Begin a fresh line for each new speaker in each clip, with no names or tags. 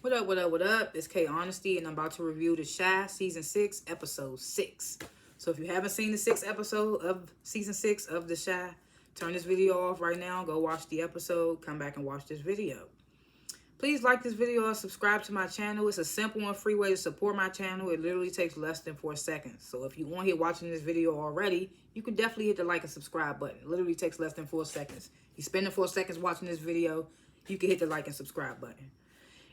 What up, what up, what up? It's K.Honesty, and I'm about to review The Chi Season 6, Episode 6. So if you haven't seen the 6th episode of Season 6 of The Chi, turn this video off right now, go watch the episode, come back and watch this video. Please like this video and subscribe to my channel. It's a simple and free way to support my channel. It literally takes less than 4 seconds. So if you're on here watching this video already, you can definitely hit the like and subscribe button. It literally takes less than 4 seconds. You spend the 4 seconds watching this video, you can hit the like and subscribe button.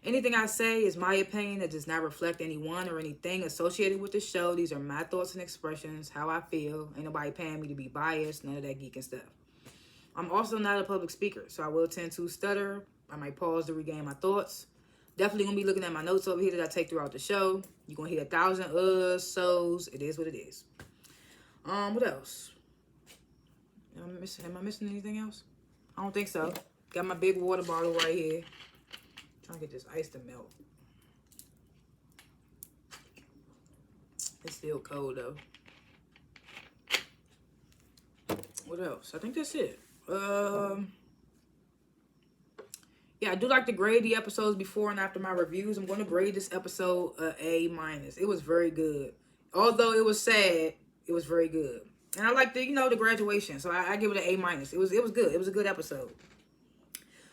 Anything I say is my opinion. It does not reflect anyone or anything associated with the show. These are my thoughts and expressions, how I feel. Ain't nobody paying me to be biased, none of that geeking stuff. I'm also not a public speaker, so I will tend to stutter. I might pause to regain my thoughts. Definitely going to be looking at my notes over here that I take throughout the show. You're going to hear 1,000 so's. It is what it is. What else? Am I missing anything else? I don't think so. Got my big water bottle right here. Trying to get this ice to melt. It's still cold though. What else? I think that's it. Yeah, I do like to grade the episodes before and after my reviews. I'm going to grade this episode A-. It was very good. Although it was sad, it was very good. And I like the, the graduation. So I give it an A-. It was good. It was a good episode.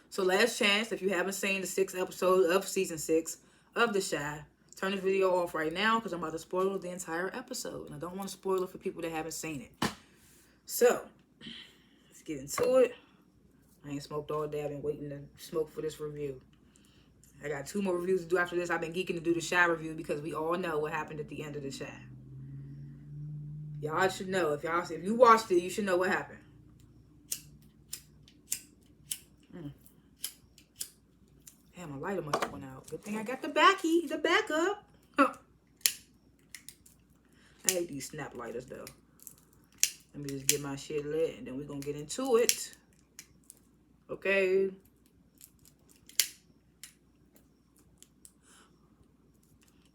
So last chance, if you haven't seen the 6th episode of Season 6 of The Chi, turn this video off right now because I'm about to spoil the entire episode. And I don't want to spoil it for people that haven't seen it. So, let's get into it. I ain't smoked all day. I've been waiting to smoke for this review. I got 2 more reviews to do after this. I've been geeking to do the Chi review because we all know what happened at the end of the Chi. Y'all should know. If you watched it, you should know what happened. Damn, my lighter must have went out. Good thing I got the backup. Huh. I hate these snap lighters though. Let me just get my shit lit and then we're gonna get into it. Okay.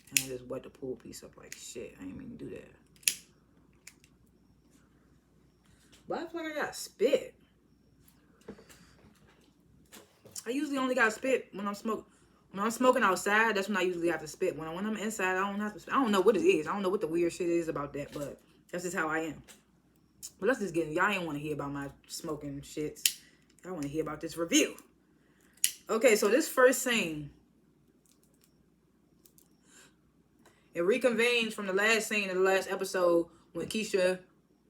And I just wet the pool piece up like shit. I didn't mean to do that. But I feel like I got spit. I usually only got spit when I'm smoking. When I'm smoking outside, that's when I usually have to spit. When I'm inside, I don't have to spit. I don't know what it is. I don't know what the weird shit is about that, but that's just how I am. But let's just get in. Y'all ain't want to hear about my smoking shits. Y'all want to hear about this review. Okay, so this first scene, it reconvenes from the last scene of the last episode when Keisha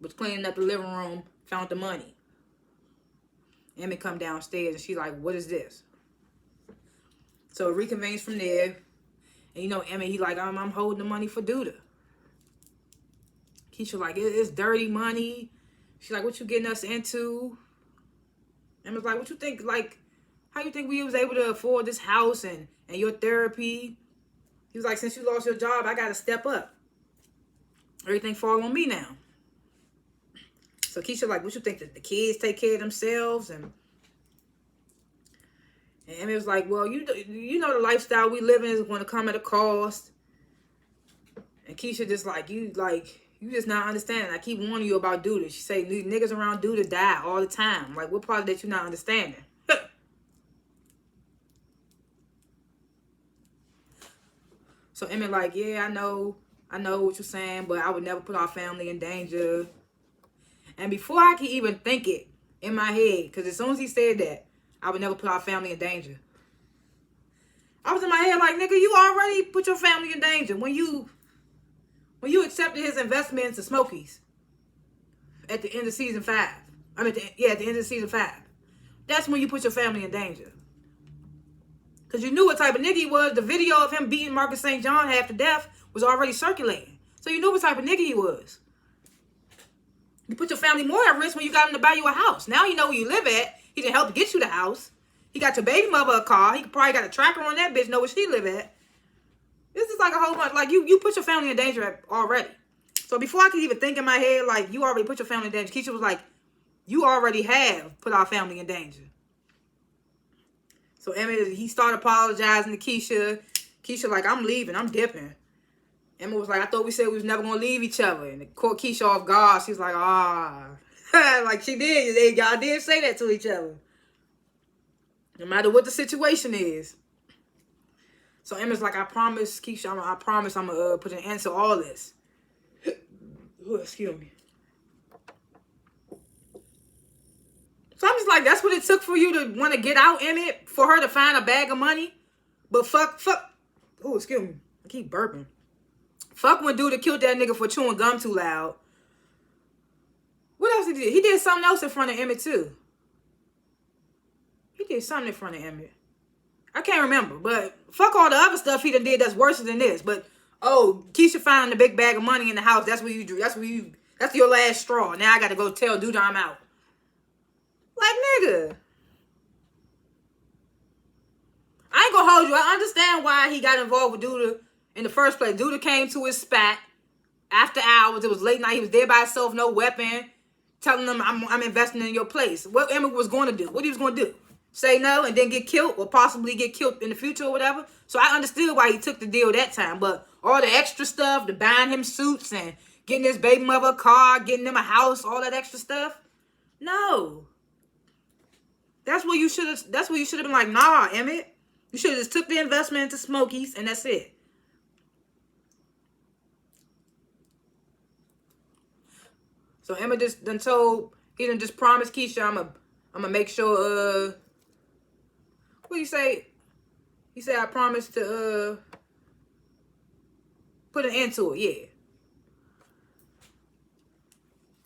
was cleaning up the living room, found the money. Emmy come downstairs and she's like, what is this? So it reconvenes from there. And Emmy, he like, I'm holding the money for Duda. Keisha like, it's dirty money. She's like, what you getting us into? Emmy's like, what you think, like, how you think we was able to afford this house and your therapy? He was like, since you lost your job, I got to step up. Everything fall on me now. So Keisha like, what you think, that the kids take care of themselves? And Emmy was like, well, you know the lifestyle we live in is going to come at a cost. And Keisha just like, you just not understanding. I keep warning you about Duda. She say, niggas around Duda die all the time. Like, what part of that you not understanding? So Emmy like, yeah, I know what you're saying, but I would never put our family in danger. And before I could even think it in my head, because as soon as he said that, I would never put our family in danger. I was in my head like, nigga, you already put your family in danger when you accepted his investment into Smokies at the end of season 5. I mean, at the end of season 5. That's when you put your family in danger. Because you knew what type of nigga he was. The video of him beating Marcus St. John half to death was already circulating. So you knew what type of nigga he was. You put your family more at risk when you got him to buy you a house. Now you know where you live at. He didn't help get you the house. He got your baby mother a car. He probably got a tracker on that bitch, know where she live at. This is like a whole bunch. Like, you put your family in danger already. So before I could even think in my head, like, you already put your family in danger, Keisha was like, you already have put our family in danger. So Emmy, he started apologizing to Keisha. Keisha like, I'm leaving. I'm dipping. Emma was like, I thought we said we was never going to leave each other. And it caught Keisha off guard. She was like, like she did. Y'all did say that to each other. No matter what the situation is. So Emma's like, I promise, Keisha, I promise I'm going to put an end to all this. Ooh, excuse me. So I'm just like, that's what it took for you to want to get out, Emmett? For her to find a bag of money? But fuck. Oh, excuse me. I keep burping. Fuck when dude killed that nigga for chewing gum too loud. What else he did? He did something else in front of Emmett too. He did something in front of Emmett. I can't remember, but fuck all the other stuff he done did that's worse than this. But oh, Keisha found the big bag of money in the house. That's what you do. That's your last straw. Now I gotta go tell dude I'm out. Like, nigga. I ain't gonna hold you. I understand why he got involved with Duda in the first place. Duda came to his spot after hours. It was late night. He was there by himself, no weapon, telling them, I'm investing in your place. What Emmett was going to do. What he was going to do. Say no and then get killed or possibly get killed in the future or whatever. So I understood why he took the deal that time. But all the extra stuff, the buying him suits and getting his baby mother a car, getting him a house, all that extra stuff. No. That's what you should have been like, nah, Emmett. You should have just took the investment into Smokies and that's it. So Emmett just done promised Keisha, I'm gonna make sure, what do you say? He said, I promised to, put an end to it, yeah.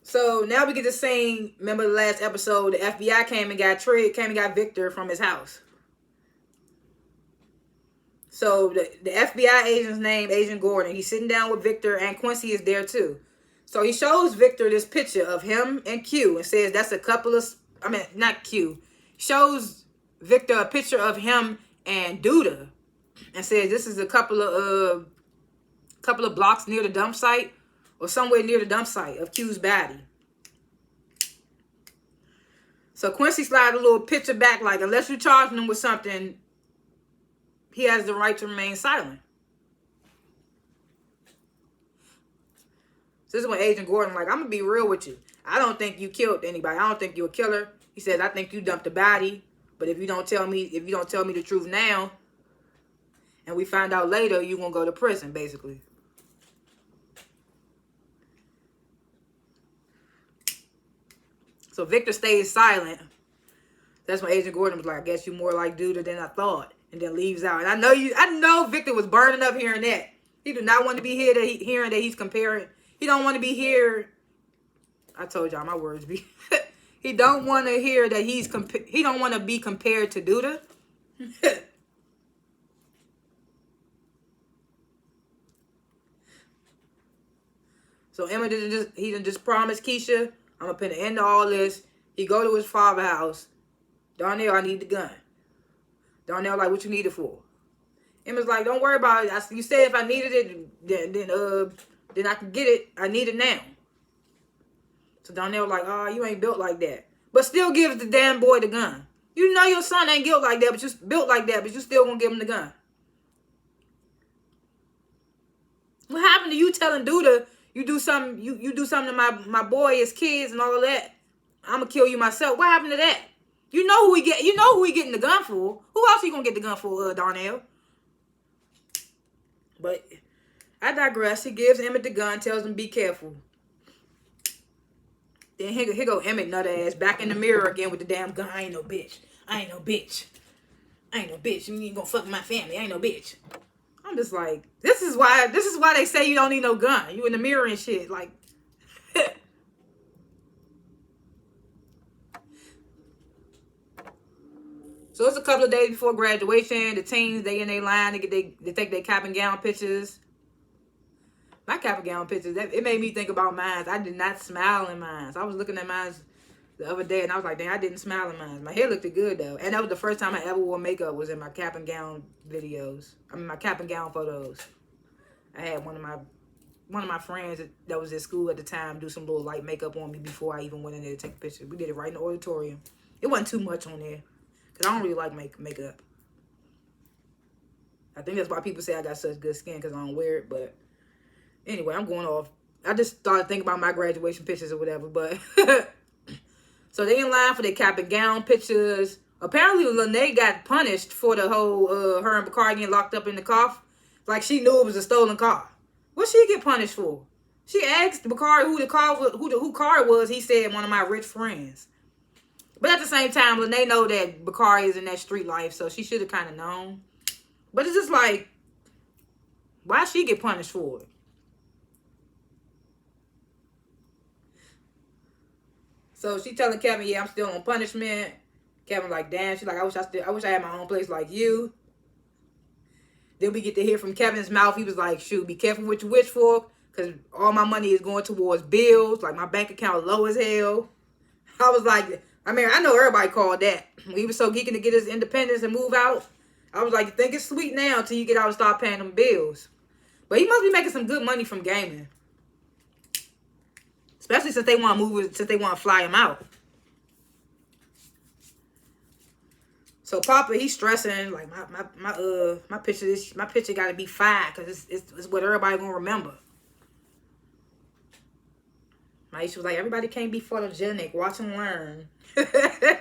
So now we get to saying, remember the last episode, the FBI came and got Victor from his house. So the FBI agent's name, Agent Gordon, he's sitting down with Victor and Quincy is there too. So he shows Victor this picture of him and Q and says that's a couple of, not Q. Shows Victor a picture of him and Duda and says this is a couple of blocks near the dump site or somewhere near the dump site of Q's body. So Quincy slides a little picture back like, unless you're charging him with something, he has the right to remain silent. So this is when Agent Gordon like, I'm going to be real with you. I don't think you killed anybody. I don't think you're a killer. He says, I think you dumped the body. But if you don't tell me the truth now, and we find out later, you're going to go to prison, basically. So Victor stays silent. That's when Agent Gordon was like, I guess you more like Duda than I thought. And then leaves out. And I know Victor was burning up hearing that. He do not want to be hearing that he's comparing. He don't want to be here. I told y'all my words be. He don't want to hear that he don't want to be compared to Duda. So Emma didn't just promise Keisha, I'm gonna put an end to all this. He go to his father's house. Darnell, I need the gun. Darnell like, what you need it for? Emma's like, don't worry about it. You said if I needed it, then I can get it. I need it now. So Darnell like, oh, you ain't built like that. But still gives the damn boy the gun. You know your son ain't built like that, but you still gonna give him the gun. What happened to you telling Duda you do something to my boy, his kids and all of that? I'm gonna kill you myself. What happened to that? You know who he getting the gun for. Who else he gonna get the gun for, Darnell? But I digress. He gives Emmett the gun, tells him be careful. Then here go Emmett nut ass back in the mirror again with the damn gun. I ain't no bitch. You ain't gonna fuck with my family. I ain't no bitch. I'm just like, this is why they say you don't need no gun. You in the mirror and shit. Like So it's a couple of days before graduation. The teens, they in their line. They take their cap and gown pictures. My cap and gown pictures, it made me think about mine. I did not smile in mine. I was looking at mine the other day, and I was like, dang, I didn't smile in mine. My hair looked good, though. And that was the first time I ever wore makeup was in my cap and gown videos. My cap and gown photos. I had one of my friends that was at school at the time do some little light makeup on me before I even went in there to take a picture. We did it right in the auditorium. It wasn't too much on there. Because I don't really like makeup. I think that's why people say I got such good skin because I don't wear it. But anyway, I'm going off. I just started thinking about my graduation pictures or whatever. But so they in line for their cap and gown pictures. Apparently, Lene got punished for the whole her and Bakari getting locked up in the car. Like she knew it was a stolen car. What she get punished for? She asked Bakari who the car was, who car was. He said one of my rich friends. But at the same time, Lene know that Bakari is in that street life, so she should have kind of known. But it's just like, why she get punished for it? So she telling Kevin, yeah, I'm still on punishment. Kevin like, damn. She's like, I wish I had my own place like you. Then we get to hear from Kevin's mouth. He was like, shoot, be careful what you wish for, because all my money is going towards bills. Like, my bank account low as hell. I was like, I mean, I know everybody called that. He was so geeking to get his independence and move out. I was like, you think it's sweet now until you get out and start paying them bills. But he must be making some good money from gaming. Especially since they want to move, since they want to fly him out. So Papa, he's stressing like my picture got to be fine because it's what everybody gonna remember. Maisha was like, everybody can't be photogenic. Watch and learn. I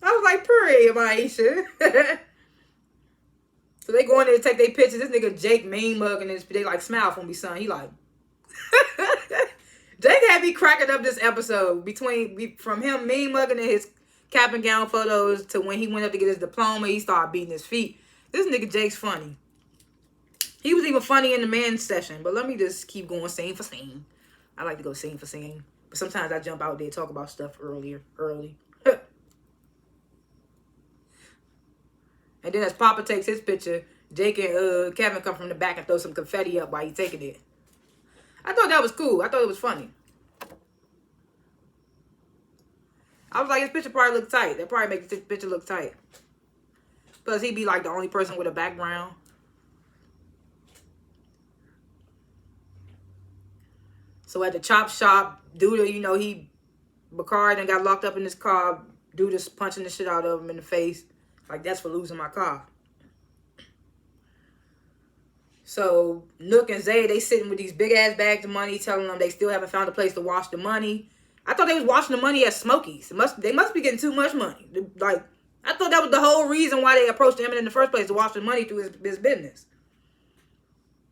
was like, period, Maisha. So they go in there to take their pictures. This nigga Jake mean mugging this. They like smile for me, son. He like. Jake had me cracking up this episode from him mean mugging in his cap and gown photos to when he went up to get his diploma, he started beating his feet. This nigga Jake's funny. He was even funny in the men's session. But let me just keep going scene for scene. I like to go scene for scene. But sometimes I jump out there and talk about stuff early. And then as Papa takes his picture, Jake and Kevin come from the back and throw some confetti up while he's taking it. I thought that was cool. I thought it was funny. I was like, his picture probably look tight. That probably make this picture look tight. Plus, he'd be like the only person with a background. So at the chop shop, Duda, you know, Bakari done got locked up in his car. Duda's punching the shit out of him in the face. Like, that's for losing my car. So Nook and Zay, they sitting with these big ass bags of money, telling them they still haven't found a place to wash the money. I thought they was washing the money at Smokey's. They must be getting too much money. Like, I thought that was the whole reason why they approached him in the first place, to wash the money through his business.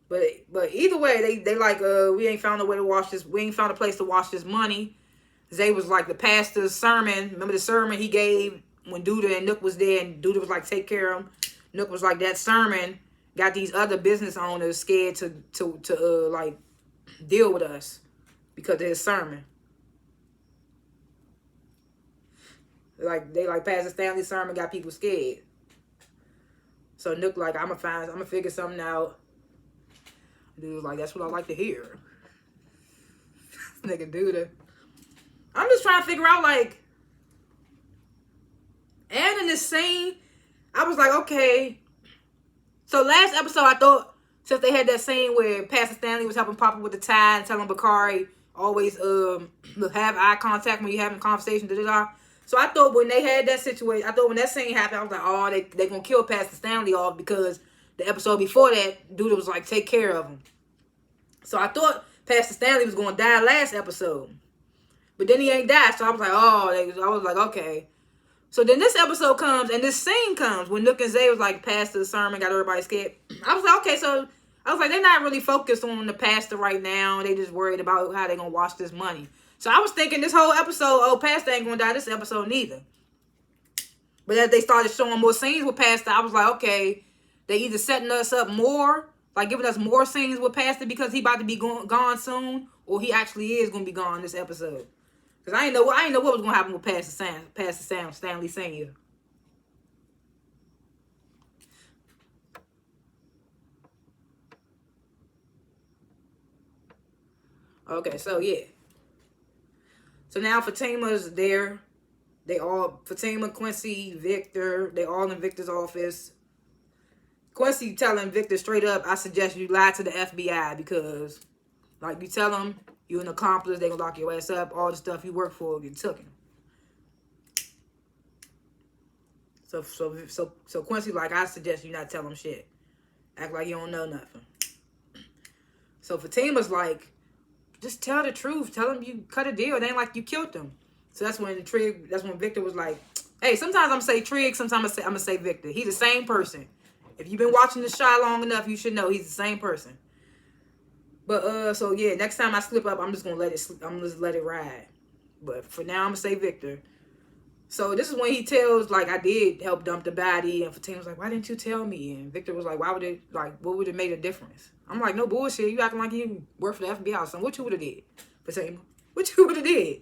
But either way, they like, we ain't found a way to wash this. We ain't found a place to wash this money. Zay was like the pastor's sermon. Remember the sermon he gave when Duda and Nook was there, and Duda was like, take care of him. Nook was like, that sermon got these other business owners scared to like deal with us because of his sermon. Like, they like Pastor Stanley's sermon got people scared. So Nook like, I'm gonna figure something out. Dude was like, that's what I like to hear. Nigga Duda. I'm just trying to figure out, like, and in this scene, I was like, okay. So last episode, I thought, since they had that scene where Pastor Stanley was helping Papa with the tie and telling Bakari always have eye contact when you're having a conversation, So I thought when they had that situation, I thought when that scene happened, I was like, oh, they gonna kill Pastor Stanley off because the episode before that, Duda was like, take care of him. So I thought Pastor Stanley was gonna die last episode. But then he ain't died, so I was like, oh, I was like, okay. So then this episode comes, and this scene comes when Nook and Zay was like, pastor the sermon, got everybody scared. I was like, okay, so I was like, they're not really focused on the pastor right now. They just worried about how they're going to wash this money. So I was thinking this whole episode, oh, pastor ain't going to die this episode neither. But as they started showing more scenes with pastor, I was like, okay, they either setting us up more, like giving us more scenes with pastor because he about to be gone soon, or he actually is going to be gone this episode. Because I ain't know what was going to happen with Pastor Stanley Sr. Okay, so yeah. So now Fatima's there. Fatima, Quincy, Victor, they all in Victor's office. Quincy telling Victor straight up, I suggest you lie to the FBI because, like, you tell them you're an accomplice, they gonna lock your ass up. All the stuff you work for, you took him. So Quincy like, I suggest you not tell him shit. Act like you don't know nothing. So Fatima's like, just tell the truth. Tell him you cut a deal. It ain't like you killed them. So that's when Victor was like, Hey, sometimes I'm gonna say Trig, sometimes I'm gonna say Victor. He's the same person. If you've been watching the show long enough, you should know he's the same person. But so yeah, next time I slip up, I'm just gonna let it ride. But for now, I'm gonna say Victor. So this is when he tells, like, I did help dump the body, and Fatima was like, why didn't you tell me? And Victor was like, why would it, like, what would it make a difference? I'm like, no bullshit. You acting like you work for the FBI or something. What you would have did, Fatima? What you would have did?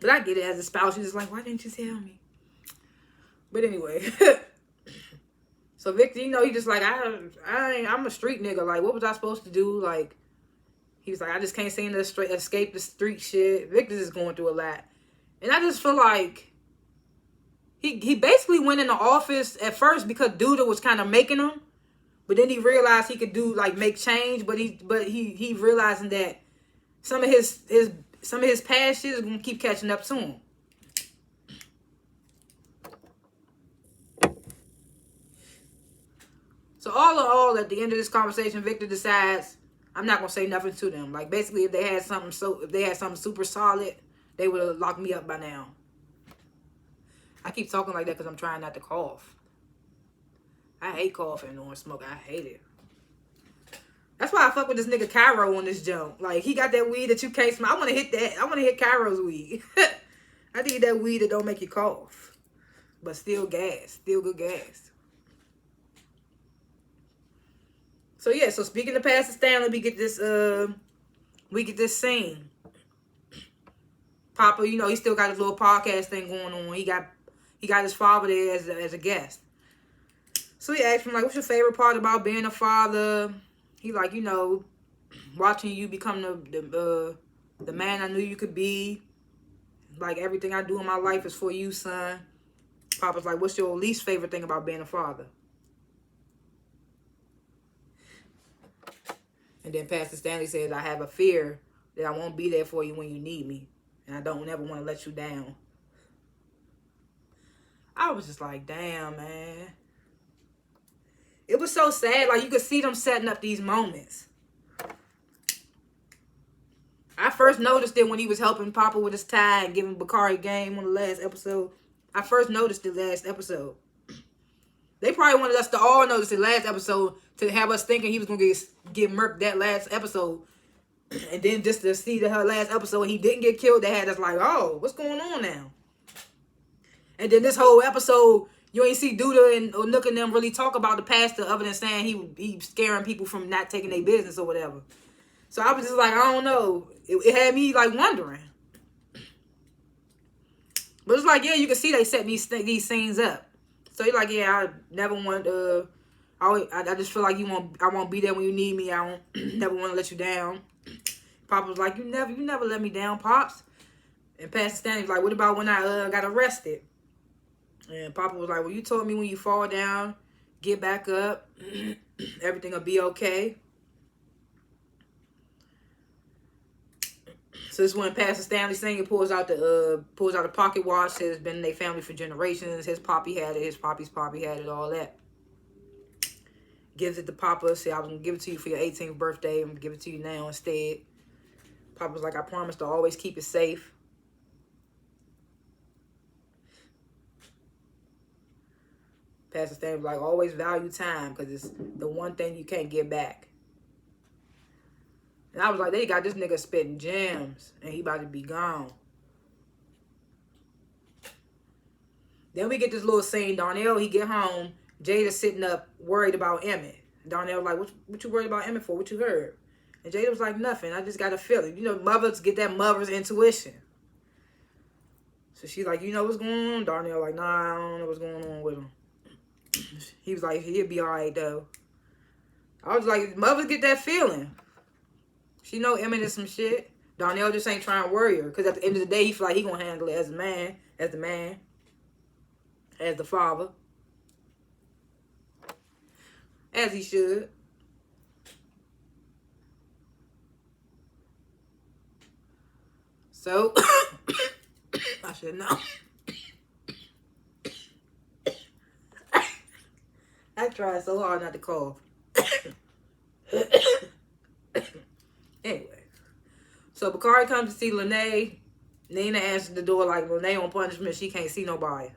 But I get it as a spouse. She's just like, why didn't you tell me? But anyway. So Victor, you know, he just like, I'm a street nigga. Like, what was I supposed to do? Like, he was like, I just can't seem to escape the street shit. Victor's just going through a lot. And I just feel like he basically went in the office at first because Duda was kind of making him. But then he realized he could do, like, make change. But he realizing that some of his past shit is going to keep catching up to him. So all in all, at the end of this conversation, Victor decides I'm not gonna say nothing to them. Like, basically, if they had something super solid, they would have locked me up by now. I keep talking like that because I'm trying not to cough. I hate coughing or smoke. I hate it. That's why I fuck with this nigga Cairo on this jump. Like, he got that weed that you can't smell. I want to hit that. I want to hit Cairo's weed. I need that weed that don't make you cough, but still gas, still good gas. So yeah, so speaking of Pastor Stanley, we get this scene. Papa, you know, he still got his little podcast thing going on. He got his father there as a guest. So he asked him, like, what's your favorite part about being a father? He like, you know, watching you become the man I knew you could be. Like, everything I do in my life is for you, son. Papa's like, what's your least favorite thing about being a father? And then Pastor Stanley says, I have a fear that I won't be there for you when you need me. And I don't ever want to let you down. I was just like, damn, man. It was so sad. Like, you could see them setting up these moments. I first noticed it when he was helping Papa with his tie and giving Bakari game on the last episode. I first noticed it last episode. They probably wanted us to all notice the last episode to have us thinking he was going to get murked that last episode. And then just to see that her last episode he didn't get killed, they had us like, oh, what's going on now? And then this whole episode, you ain't see Duda or Nook and them really talk about the pastor other than saying he scaring people from not taking their business or whatever. So I was just like, I don't know. It had me like wondering. But it's like, yeah, you can see they set these scenes up. So you're like, yeah, I never want to. I just feel like I won't be there when you need me. I won't never want to let you down. Papa was like, you never let me down, Pops. And Pastor Stanley was like, what about when I got arrested? And Papa was like, well, you told me when you fall down, get back up, everything will be okay. So this is when Pastor Stanley Sr. pulls out a pocket watch. Says been in their family for generations. His poppy had it. His poppy's poppy had it. All that. Gives it to Papa. Say, I was gonna give it to you for your 18th birthday. I'm gonna give it to you now instead. Papa's like, I promise to always keep it safe. Pastor Stanley was like, always value time because it's the one thing you can't get back. And I was like, they got this nigga spitting gems and he about to be gone. Then we get this little scene. Darnell, he get home. Jada's sitting up worried about Emmett. Darnell was like, what you worried about Emmett for? What you heard? And Jada was like, nothing. I just got a feeling. You know, mothers get that mother's intuition. So she's like, you know what's going on? Darnell like, nah, I don't know what's going on with him. He was like, he'll be all right, though. I was like, mothers get that feeling. She know Emmett is some shit. Darnell just ain't trying to worry her. Because at the end of the day, he feel like he going to handle it as a man. As the man. As the father. As he should. So, I should know. I tried so hard not to cough. Anyway. So, Bakari comes to see Lene. Nina answered the door like when they on punishment, she can't see nobody.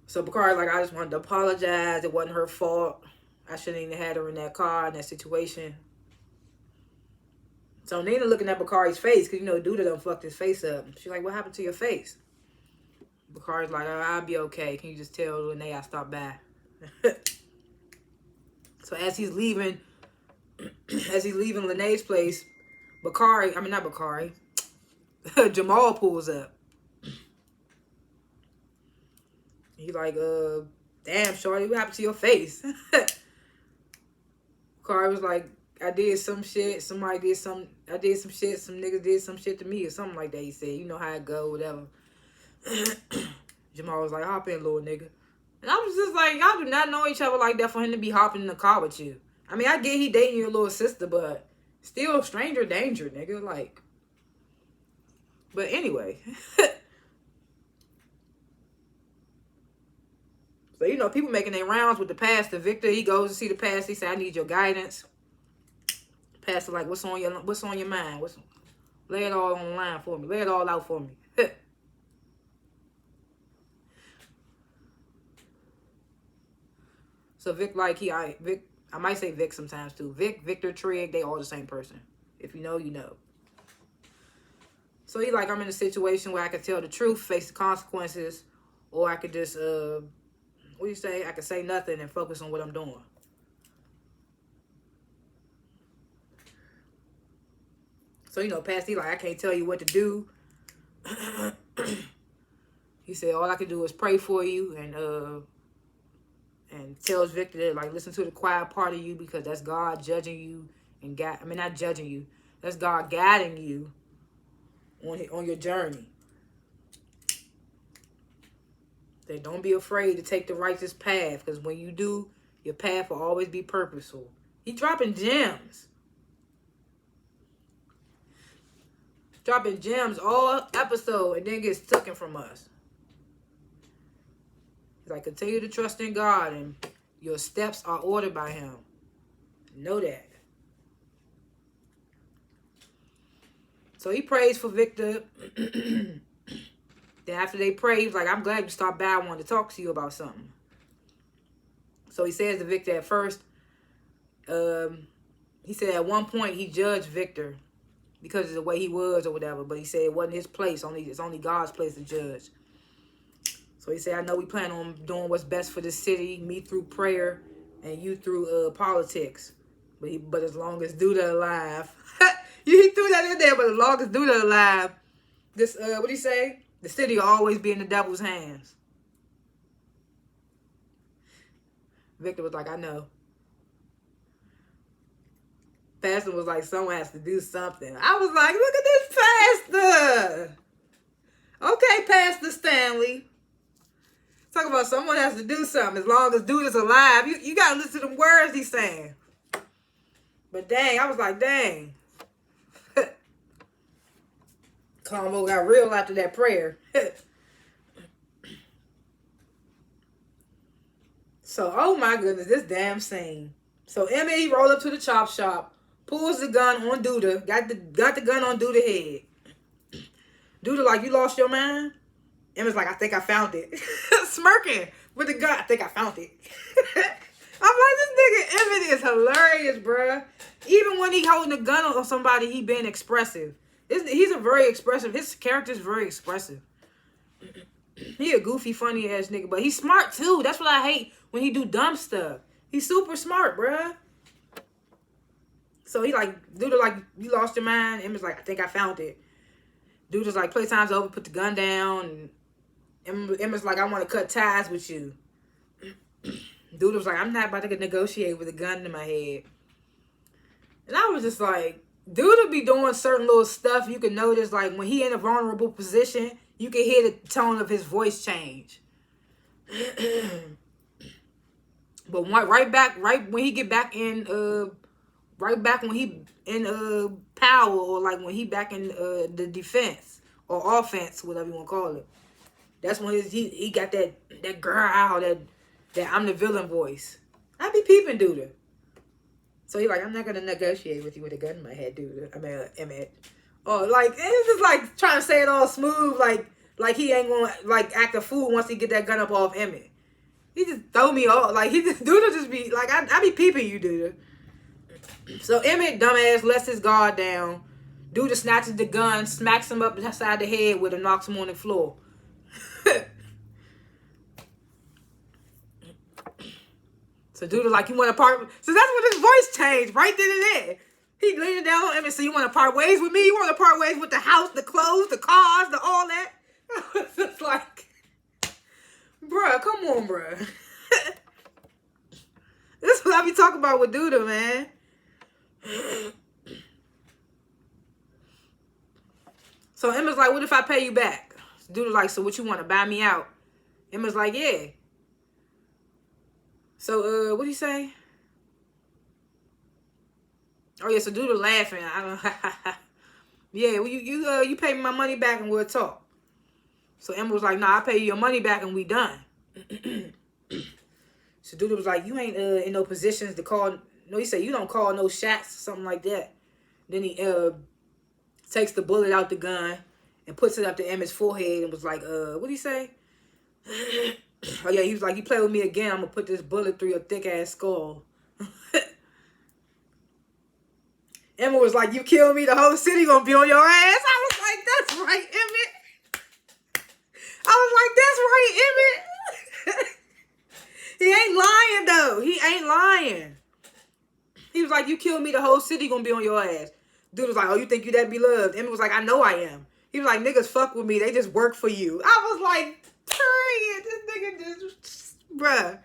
So Bakari's like, I just wanted to apologize. It wasn't her fault. I shouldn't even had her in that car in that situation. So Nina looking at Bakari's face, because, you know, Duda done fucked his face up. She's like, what happened to your face? Bakari's like, I'll be okay. Can you just tell Renee I stopped by? So as he's leaving Lene's place, Jamal pulls up. He's like, damn, shorty, what happened to your face? Bakari was like, I did some shit, some shit, some niggas did some shit to me or something like that. He said, you know how it go, whatever. Jamal was like, hop in, little nigga. And I was just like, y'all do not know each other like that for him to be hopping in the car with you. I mean, I get he dating your little sister, but still stranger danger, nigga. Like, but anyway. So, you know, people making their rounds with the pastor. Victor, he goes to see the pastor. He said, I need your guidance. Pastor like, what's on your mind? Lay it all on the line for me. Lay it all out for me. So Vic, like, Vic, I might say Vic sometimes too. Victor, Trigg, they all the same person. If you know, you know. So he like, I'm in a situation where I can tell the truth, face the consequences, or I could just, what do you say? I could say nothing and focus on what I'm doing. So, you know, Pastor, like, I can't tell you what to do. He said, all I can do is pray for you and tells Victor that, like, listen to the quiet part of you because that's God judging you and not judging you. That's God guiding you on your journey. Say, don't be afraid to take the righteous path because when you do, your path will always be purposeful. He dropping gems. Dropping gems all episode and then gets taken from us. He's like, continue to trust in God and your steps are ordered by him. Know that. So he prays for Victor. Then after they pray, he's like, I'm glad you stopped by. I wanted to talk to you about something. So he says to Victor at first, he said at one point he judged Victor because of the way he was or whatever. But he said it wasn't his place. It's only God's place to judge. So he said, I know we plan on doing what's best for the city, me through prayer and you through politics. But as long as Duda alive. He threw that in there, but as long as Duda alive, this, what do you say? The city will always be in the devil's hands. Victor was like, I know. Pastor was like, someone has to do something. I was like, look at this pastor. Okay, Pastor Stanley. Talk about someone has to do something as long as dude is alive. You got to listen to the words he's saying. But dang, I was like, dang. Convo got real after that prayer. So, oh my goodness, this damn scene. So Emmy rolled up to the chop shop, pulls the gun on Duda, got the gun on Duda's head. Duda like, you lost your mind? Emma's like, I think I found it. Smirking with the gun. I think I found it. I'm like, this nigga Emmett is hilarious, bruh. Even when he holding a gun on somebody, he being expressive. He's a very expressive. His character's very expressive. He a goofy, funny ass nigga, but he's smart too. That's what I hate when he do dumb stuff. He's super smart, bruh. So he like, Dude like, you lost your mind. Emma's like, I think I found it. Dude is like, playtime's over, put the gun down. And Emma's like, I want to cut ties with you. Dude was like, I'm not about to negotiate with a gun in my head. And I was just like, Dude will be doing certain little stuff. You can notice, like, when he in a vulnerable position, you can hear the tone of his voice change. But right when he get back in, right back when he in power, or like when he back in the defense or offense, whatever you want to call it. That's when he got that growl, that I'm the villain voice. I be peeping Duda. So he like, I'm not gonna negotiate with you with a gun in my head, Duda. I mean, Emmett. Oh, like it's just like trying to say it all smooth, like he ain't gonna like act a fool once he get that gun up off Emmett. He just throw me off, like he just Duda just be like I be peeping you, Duda. So Emmett, dumbass, lets his guard down. Duda snatches the gun, smacks him up inside the head with him, knocks him on the floor. So Duda like, you want to part? So that's when his voice changed right then and there. He leaning down on Emmett, so you want to part ways with me? You want to part ways with the house, the clothes, the cars, the all that? It's just like, bruh, come on, bruh. This is what I be talking about with Duda, man. So Emma's like, what if I pay you back? Duda's like, so what you want to buy me out? Emma's like, yeah. So, what do you say? Oh, yeah, so Duda laughing. I don't yeah, well, you pay me my money back and we'll talk. So Emma was like, nah, I'll pay you your money back and we done. So Duda was like, you ain't in no positions to call. No, he said, you don't call no shots or something like that. Then he takes the bullet out the gun and puts it up to Emmett's forehead and was like, what did he say? Oh, yeah, he was like, you play with me again, I'm going to put this bullet through your thick-ass skull. Emma was like, you kill me, the whole city going to be on your ass. I was like, that's right, Emmett. I was like, that's right, Emmett. He ain't lying, though. He ain't lying. He was like, you kill me, the whole city going to be on your ass. Dude was like, oh, you think you that beloved? Emmett was like, I know I am. He was like, niggas fuck with me. They just work for you. I was like, period. This nigga just, bruh.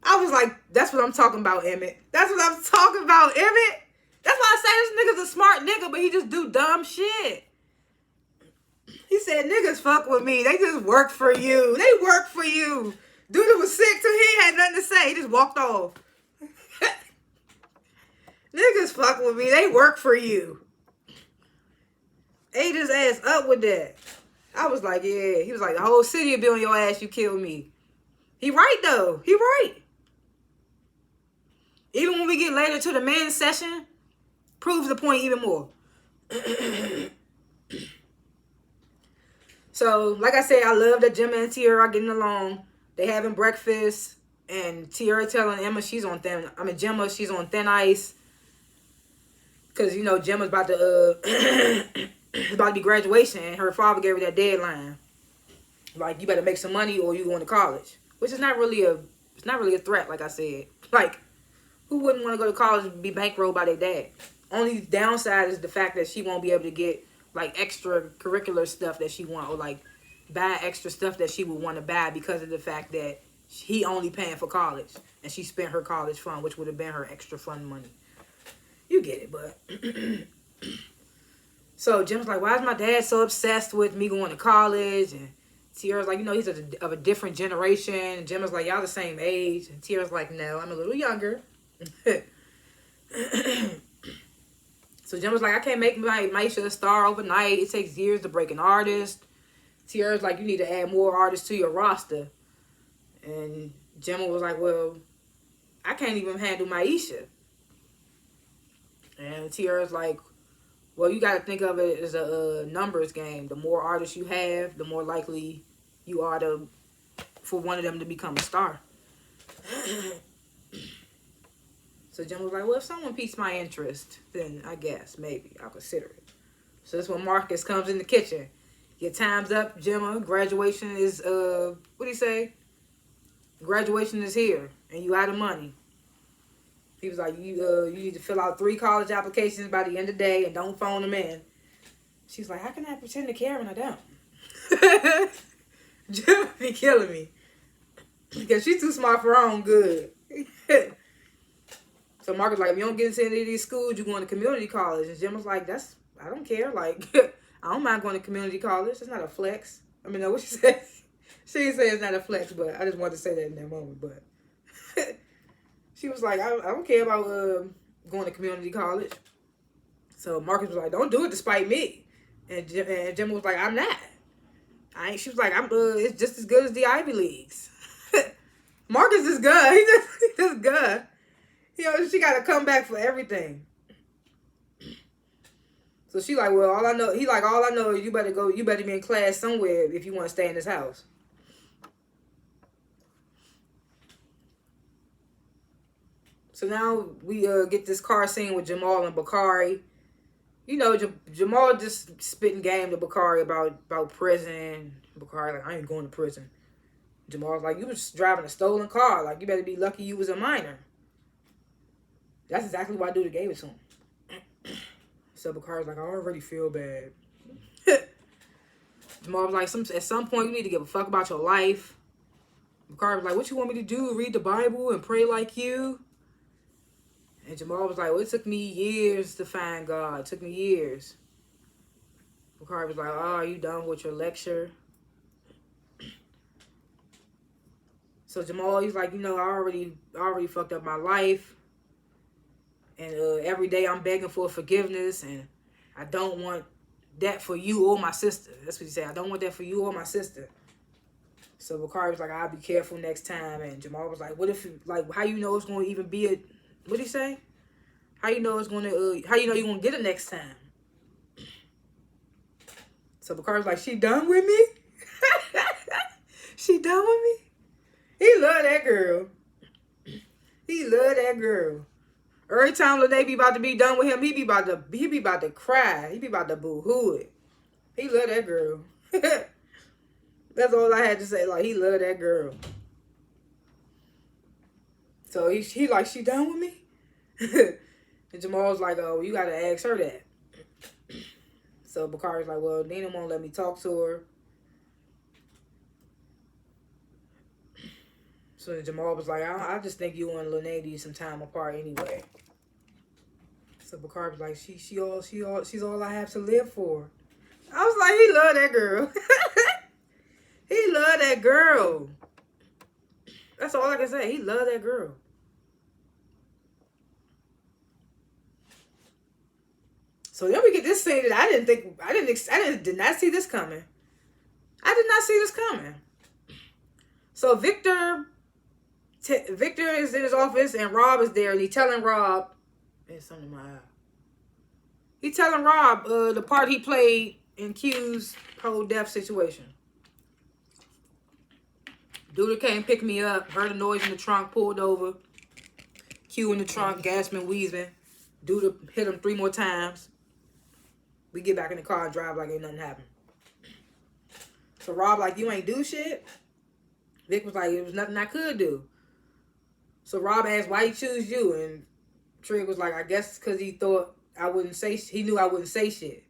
I was like, that's what I'm talking about, Emmett. That's what I'm talking about, Emmett. That's why I say this nigga's a smart nigga, but he just do dumb shit. He said, niggas fuck with me. They just work for you. They work for you. Dude was sick too. He had nothing to say. He just walked off. Niggas fuck with me. They work for you. Ate his ass up with that. I was like, yeah. He was like, the whole city will be on your ass. You kill me. He right, though. He right. Even when we get later to the men's session, proves the point even more. So, like I said, I love that Gemma and Tiara are getting along. They having breakfast. And Tiara telling Emma Gemma, she's on thin ice. Because, you know, Gemma's about to, it's about to be graduation. And her father gave her that deadline. Like, you better make some money or you going to college. Which is not really a threat, like I said. Like, who wouldn't want to go to college and be bankrolled by their dad? Only downside is the fact that she won't be able to get, like, extracurricular stuff that she want. Or, like, buy extra stuff that she would want to buy because of the fact that he only paying for college. And she spent her college fund, which would have been her extra fund money. You get it, but... So, Jim's like, why is my dad so obsessed with me going to college? And Tiara's like, you know, he's of a different generation. And Jim was like, y'all the same age. And Tiara's like, no, I'm a little younger. So Jim was like, I can't make Maisha a star overnight. It takes years to break an artist. Tiara's like, you need to add more artists to your roster. And Gemma was like, well, I can't even handle Maisha. And Tiara's like, well, you got to think of it as a numbers game. The more artists you have, the more likely you are for one of them to become a star. So Gemma was like, well, if someone piques my interest, then I guess, maybe, I'll consider it. So that's when Marcus comes in the kitchen. Your time's up, Gemma. Graduation is, what do you say? Graduation is here, and you out of money. He was like, you need to fill out 3 college applications by the end of the day and don't phone them in. She's like, how can I pretend to care when I don't? Gemma be killing me. Because she's too smart for her own good. So Marcus like, if you don't get into any of these schools, you're going to community college. And Gemma's like, I don't care. Like, I don't mind going to community college. It's not a flex. I mean, no, what she said. She didn't say it's not a flex, but I just wanted to say that in that moment. But she was like, I don't care about going to community college. So Marcus was like, don't do it despite me. And Gemma was like, I'm not. She was like, it's just as good as the Ivy Leagues. Marcus is good. He's just good. You know, she got to come back for everything. So she like, well, all I know, he like, all I know is you better be in class somewhere if you want to stay in this house. So now we get this car scene with Jamal and Bakari. You know, Jamal just spitting game to Bakari about prison. Bakari like, I ain't going to prison. Jamal's like, you was driving a stolen car. Like, you better be lucky you was a minor. That's exactly why dude gave it to him. So Bakari's like, I already feel bad. Jamal was like, at some point you need to give a fuck about your life. Bakari was like, what you want me to do? Read the Bible and pray like you? And Jamal was like, well, it took me years to find God. It took me years. Bakari was like, oh, are you done with your lecture? So Jamal, he's like, you know, I already fucked up my life. And every day I'm begging for forgiveness. And I don't want that for you or my sister. That's what he said. I don't want that for you or my sister. So Bakari was like, I'll be careful next time. And Jamal was like, what if, like, how you know it's going to even be a, what'd he say? How you know it's going to, how you know you're going to get it next time? So Bakari was like, she done with me? She done with me? He love that girl. He love that girl. Every time Lene be about to be done with him, he be about to cry. He be about to boo-hoo it. He love that girl. That's all I had to say. Like, he love that girl. So he like, she done with me? And Jamal's like, oh, you gotta ask her that. So Bakari's like, well, Nina won't let me talk to her. So Jamal was like, I just think you and Lene need some time apart anyway. So Bakari was like, she's all I have to live for. I was like, he love that girl. He love that girl. That's all I can say. He love that girl. So then we get this scene that I did not see this coming. I did not see this coming. So Victor is in his office and Rob is there and he's telling Rob, there's something in my eye. He's telling Rob the part he played in Q's whole death situation. Dude came pick me up, heard a noise in the trunk, pulled over. Q in the trunk, gasping, wheezing. Dude hit him 3 more times. We get back in the car and drive like ain't nothing happened. So Rob like, you ain't do shit? Vic was like, it was nothing I could do. So Rob asked, why he choose you? And Trig was like, I guess because he thought I wouldn't say, he knew I wouldn't say shit.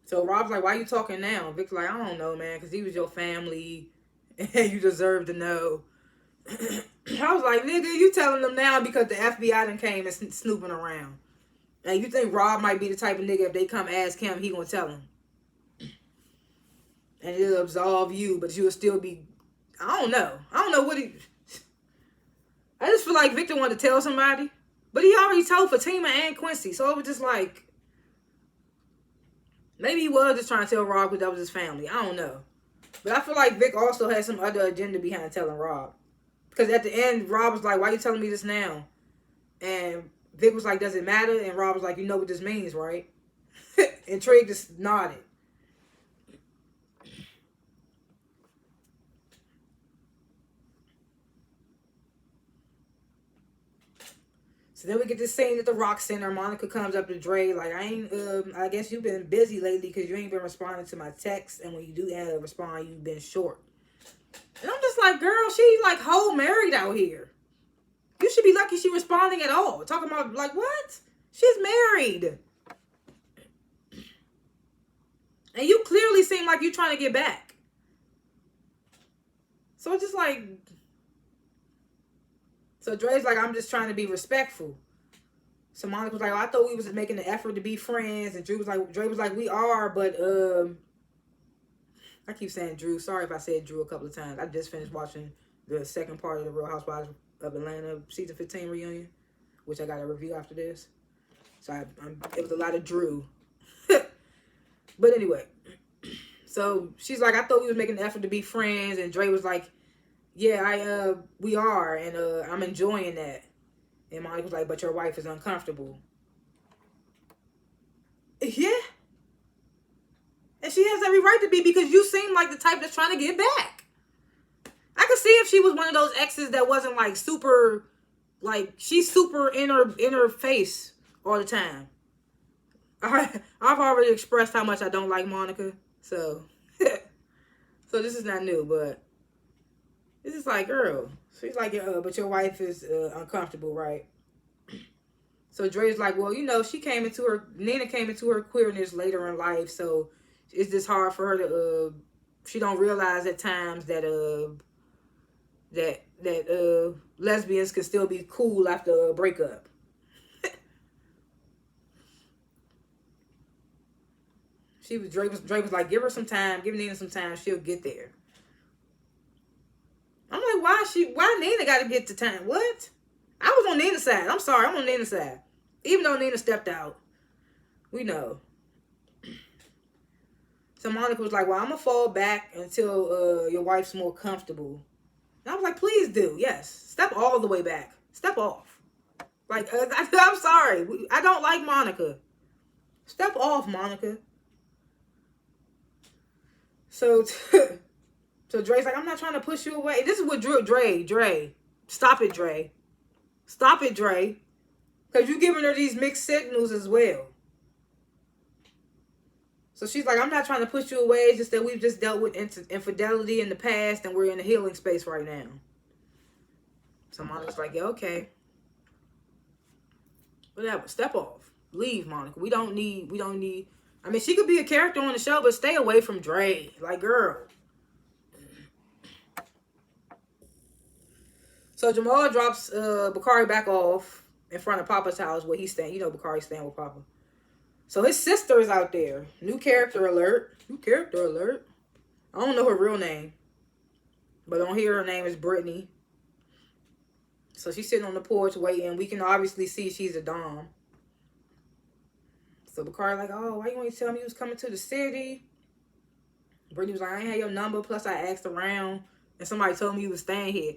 So Rob's like, why you talking now? Vic's like, I don't know, man, because he was your family and you deserve to know. I was like, nigga, you telling them now because the FBI done came and snooping around. And you think Rob might be the type of nigga, if they come ask him, he gonna tell them. And it'll absolve you, but you'll still be, I don't know. I don't know what he, I just feel like Victor wanted to tell somebody. But he already told Fatima and Quincy. So it was just like, maybe he was just trying to tell Rob because that was his family. I don't know. But I feel like Vic also had some other agenda behind telling Rob. Because at the end, Rob was like, why you telling me this now? And Vic was like, does it matter? And Rob was like, you know what this means, right? And Trey just nodded. So then we get this scene at the Rock Center. Monica comes up to Dre like, I guess you've been busy lately because you ain't been responding to my texts. And when you do respond, you've been short. And I'm just like, girl, she like whole married out here. You should be lucky she responding at all. Talking about like, what? She's married. And you clearly seem like you're trying to get back. So it's just like, so Dre's like, I'm just trying to be respectful. So Monica was like, oh, I thought we was making an effort to be friends. And Dre was like, we are, but I keep saying Drew. Sorry if I said Drew a couple of times. I just finished watching the second part of the Real Housewives of Atlanta season 15 reunion, which I got a review after this. So it was a lot of Drew. But anyway, so she's like, I thought we was making an effort to be friends. And Dre was like, yeah, we are. And I'm enjoying that. And Monica was like, but your wife is uncomfortable. Yeah. And she has every right to be, because you seem like the type that's trying to get back. I could see if she was one of those exes that wasn't like super, like she's super in her face all the time. I've already expressed how much I don't like Monica, so so this is not new, but this is like, girl, she's like, but your wife is uncomfortable, right? So Dre's like, well, you know, Nina came into her queerness later in life, so it's just hard for her to, she don't realize at times that, lesbians can still be cool after a breakup. Dre was like, give her some time, give Nina some time, she'll get there. I'm like, why Nina got to get the time? What? I was on Nina's side. I'm sorry, I'm on Nina's side. Even though Nina stepped out. We know. So Monica was like, well, I'm going to fall back until your wife's more comfortable. And I was like, please do. Yes. Step all the way back. Step off. Like, I'm sorry. I don't like Monica. Step off, Monica. So Dre's like, I'm not trying to push you away. This is what Dre. Stop it, Dre. Stop it, Dre. Because you're giving her these mixed signals as well. So she's like, I'm not trying to push you away. It's just that we've just dealt with infidelity in the past and we're in a healing space right now. So Monica's like, yeah, okay. Whatever. Step off. Leave, Monica. We don't need. I mean, she could be a character on the show, but stay away from Dre. Like, girl. So Jamal drops Bakari back off in front of Papa's house where he's staying. You know Bakari's staying with Papa. So his sister is out there. New character alert. I don't know her real name. But on here, her name is Brittany. So she's sitting on the porch waiting. We can obviously see she's a dom. So Bakari like, oh, why you ain't tell me you was coming to the city? Brittany was like, I ain't had your number. Plus I asked around. And somebody told me you was staying here.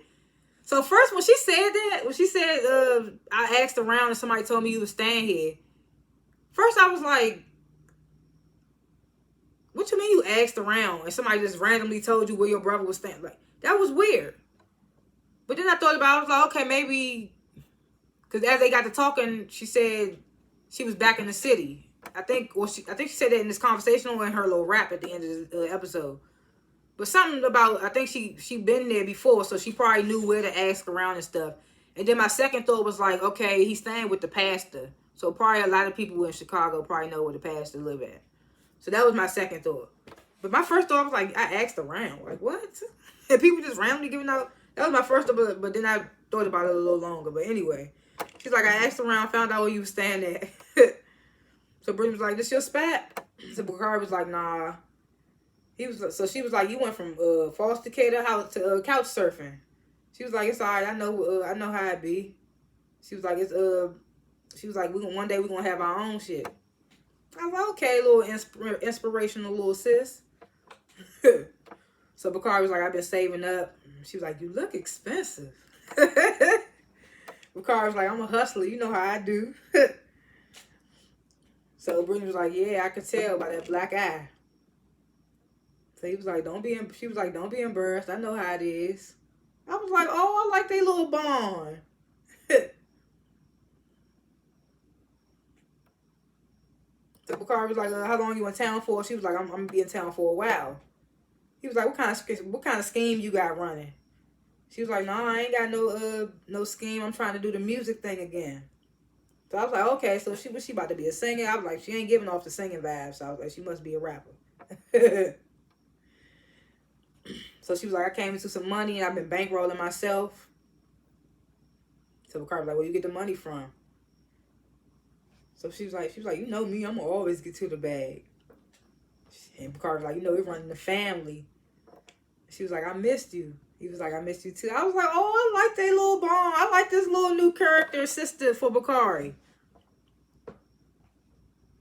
So first, when she said I asked around and somebody told me you was staying here. First, I was like, what you mean you asked around and somebody just randomly told you where your brother was staying? Like, that was weird. But then I thought about it. I was like, okay, maybe, because as they got to talking, she said she was back in the city. I think she said that in this conversation or in her little rap at the end of the episode. But something about, I think she been there before, so she probably knew where to ask around and stuff. And then my second thought was like, okay, he's staying with the pastor. So probably a lot of people in Chicago probably know where the pastor live at. So that was my second thought. But my first thought was like, I asked around. Like, what? And people just randomly giving out. That was my first thought, but then I thought about it a little longer. But anyway, she's like, I asked around, found out where you was staying at. So Brittany was like, this your spat? So Bakari was like, nah. So she was like, you went from foster care to couch surfing. She was like, it's all right. I know how it be. She was like, one day we're gonna have our own shit. I was like, okay, little inspirational little sis. So Bakari was like, I've been saving up. She was like, you look expensive. Bakari was like, I'm a hustler. You know how I do. So Brittany was like, yeah, I could tell by that black eye. So he was like, she was like, don't be embarrassed. I know how it is. I was like, oh, I like their little bond. So Bakari was like, how long you in town for? She was like, I'm gonna be in town for a while. He was like, what kind of scheme you got running? She was like, no, I ain't got no scheme. I'm trying to do the music thing again. So I was like, okay, so she about to be a singer? I was like, she ain't giving off the singing vibe. So I was like, she must be a rapper. So she was like, I came into some money and I've been bankrolling myself. So Bakari was like, where you get the money from? So she was like, you know me, I'm gonna always get to the bag. And Bakari was like, you know, we're running the family. She was like, I missed you. He was like, I missed you too. I was like, oh, I like their little bond. I like this little new character sister for Bakari.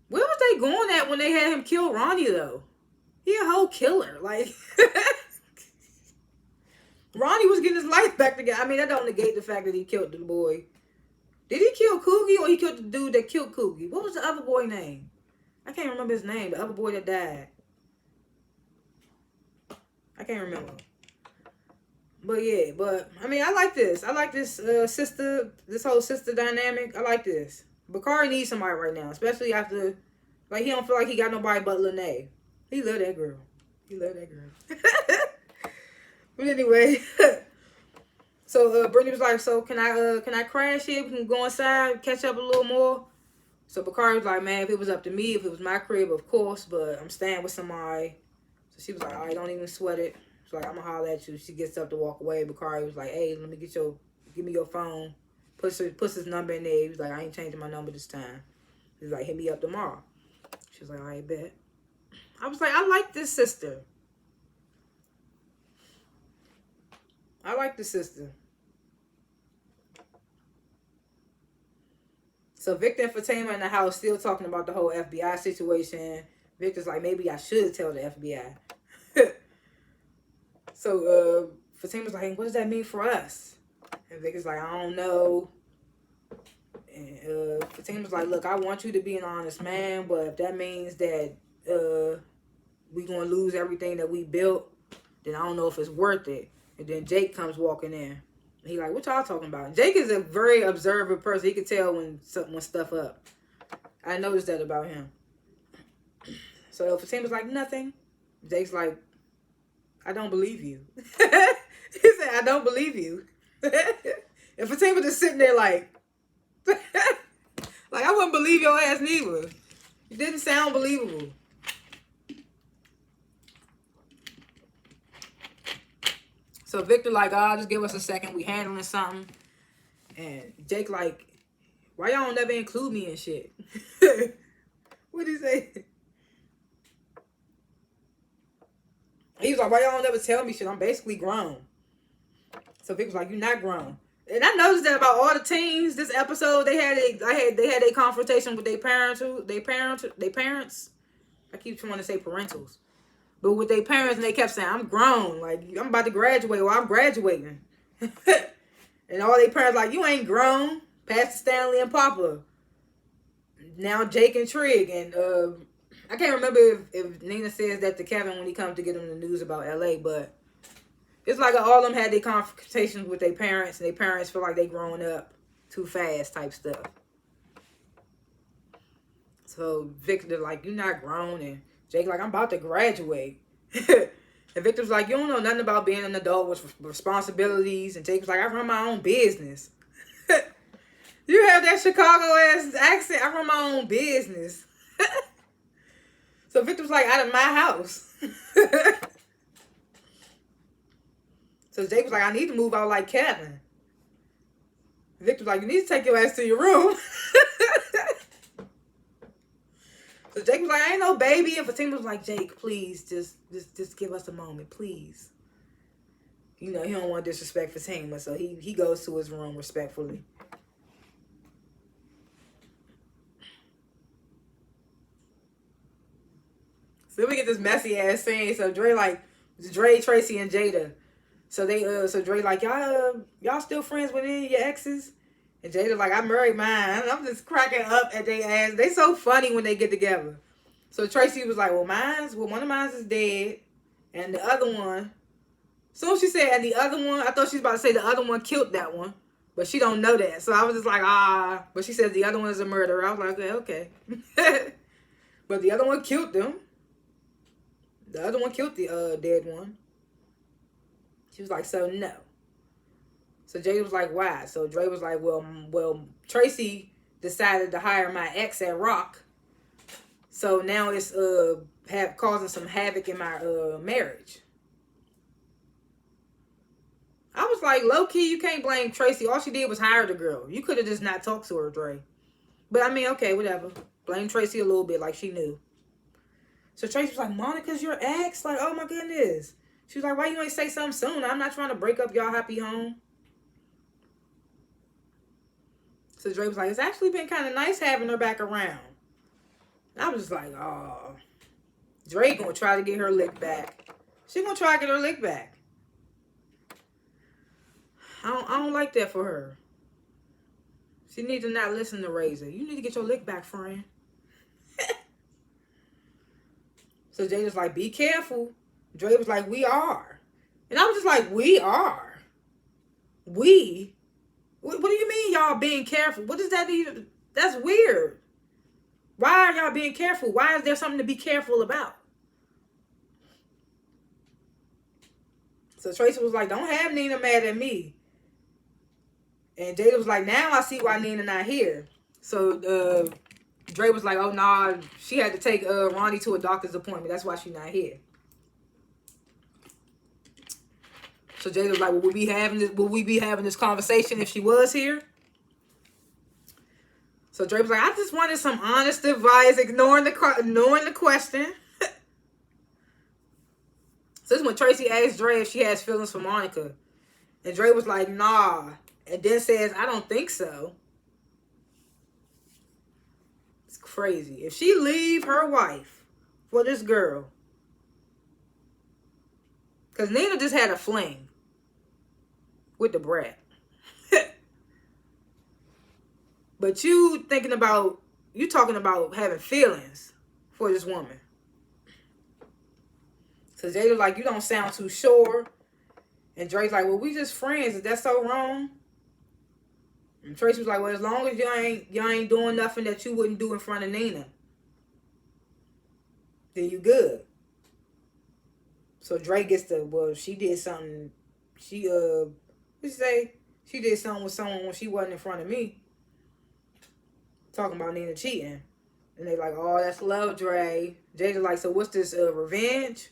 Where was they going at when they had him kill Ronnie though? He a whole killer. Like Ronnie was getting his life back together. I mean, that don't negate the fact that he killed the boy. Did he kill Coogie or he killed the dude that killed Coogie? What was the other boy name? I can't remember his name. The other boy that died. I can't remember. But yeah, I mean, I like this. I like this sister, this whole sister dynamic. I like this. Bakari needs somebody right now, especially after, like, he don't feel like he got nobody but Lene. He love that girl. He love that girl. But anyway, so Brittany was like, so can I crash here? We can go inside, catch up a little more. So Bakari was like, man, if it was up to me, if it was my crib, of course, but I'm staying with somebody. So she was like, all right, don't even sweat it. She's like, I'm gonna holler at you. She gets up to walk away. Bakari was like, hey, let me give me your phone. Puts his number in there. He was like, I ain't changing my number this time. He's like, hit me up tomorrow. She was like, all right, bet. I was like, I like this sister. I like the sister. So Victor and Fatima in the house still talking about the whole FBI situation. Victor's like, maybe I should tell the FBI. So Fatima's like, what does that mean for us? And Victor's like, I don't know. And Fatima's like, look, I want you to be an honest man, but if that means that we gonna lose everything that we built, then I don't know if it's worth it. And then Jake comes walking in. He like, what y'all talking about? Jake is a very observant person. He can tell when stuff up. I noticed that about him. So Fatima's like, nothing. Jake's like, I don't believe you. He said, I don't believe you. And Fatima just sitting there like, like, I wouldn't believe your ass neither. It didn't sound believable. So Victor like, oh, just give us a second. We handling something. And Jake like, why y'all never include me in shit? What'd he say? He was like, why y'all never tell me shit? I'm basically grown. So Victor's like, you're not grown. And I noticed that about all the teens this episode, they had a confrontation with their parents. I keep trying to say parentals. But with their parents, and they kept saying, I'm grown. Like, I'm about to graduate, or I'm graduating. And all their parents like, you ain't grown. Pastor Stanley and Papa. Now Jake and Trig. And I can't remember if Nina says that to Kevin when he comes to get him the news about LA. But it's like all of them had their confrontations with their parents. And their parents feel like they growing up too fast type stuff. So Victor like, you're not grown. And Jake like, I'm about to graduate. And Victor's like, you don't know nothing about being an adult with responsibilities. And Jake's like, I run my own business. You have that Chicago ass accent. I run my own business. So Victor's like, out of my house. So Jake was like, I need to move out like Kevin. Victor's like, you need to take your ass to your room. So Jake was like, I ain't no baby. And Fatima was like, Jake, please, just give us a moment, please. You know, he don't want to disrespect Fatima, so he goes to his room respectfully. So we get this messy ass scene. So Dre, Tracy, and Jada. So Dre like, y'all still friends with any of your exes? And Jada like, I married mine. I'm just cracking up at their ass. They so funny when they get together. So Tracy was like, well, one of mine is dead. And the other one. So she said, and the other one, I thought she was about to say the other one killed that one. But she don't know that. So I was just like, But she said the other one is a murderer. I was like, okay. But the other one killed them. The other one killed the dead one. She was like, so no. So Jay was like, why? So Dre was like, well, Tracy decided to hire my ex at Rock. So now it's causing some havoc in my marriage. I was like, low key, you can't blame Tracy. All she did was hire the girl. You could have just not talked to her, Dre. But I mean, okay, whatever. Blame Tracy a little bit, like she knew. So Tracy was like, Monica's your ex? Like, oh my goodness. She was like, why you ain't say something soon? I'm not trying to break up y'all happy home. So Dre was like, it's actually been kind of nice having her back around. And I was just like, oh. Dre gonna try to get her lick back. She gonna try to get her lick back. I don't like that for her. She needs to not listen to Razor. You need to get your lick back, friend. So Jay was like, be careful. Dre was like, we are. And I was just like, we are. We? What do you mean y'all being careful? What does that even? That's weird. Why are y'all being careful? Why is there something to be careful about? So Tracy was like, don't have Nina mad at me. And Jada was like, now I see why Nina not here. So Dre was like, oh, nah, she had to take Ronnie to a doctor's appointment. That's why she's not here. So Jada was like, will we be having this conversation if she was here? So Dre was like, I just wanted some honest advice, ignoring the question. So this is when Tracy asked Dre if she has feelings for Monica. And Dre was like, nah. And then says, I don't think so. It's crazy. If she leave her wife for this girl. Because Nina just had a fling with the brat. But you talking about having feelings for this woman. So Jada's like, you don't sound too sure. And Dre's like, well, we just friends. Is that so wrong? And Tracy was like, well, as long as y'all ain't doing nothing that you wouldn't do in front of Nina, then you good. So Dre gets the, well, she did something. She she did something with someone when she wasn't in front of me. Talking about Nina cheating. And they like, oh, that's love, Dre. Jada's like, so what's this, revenge?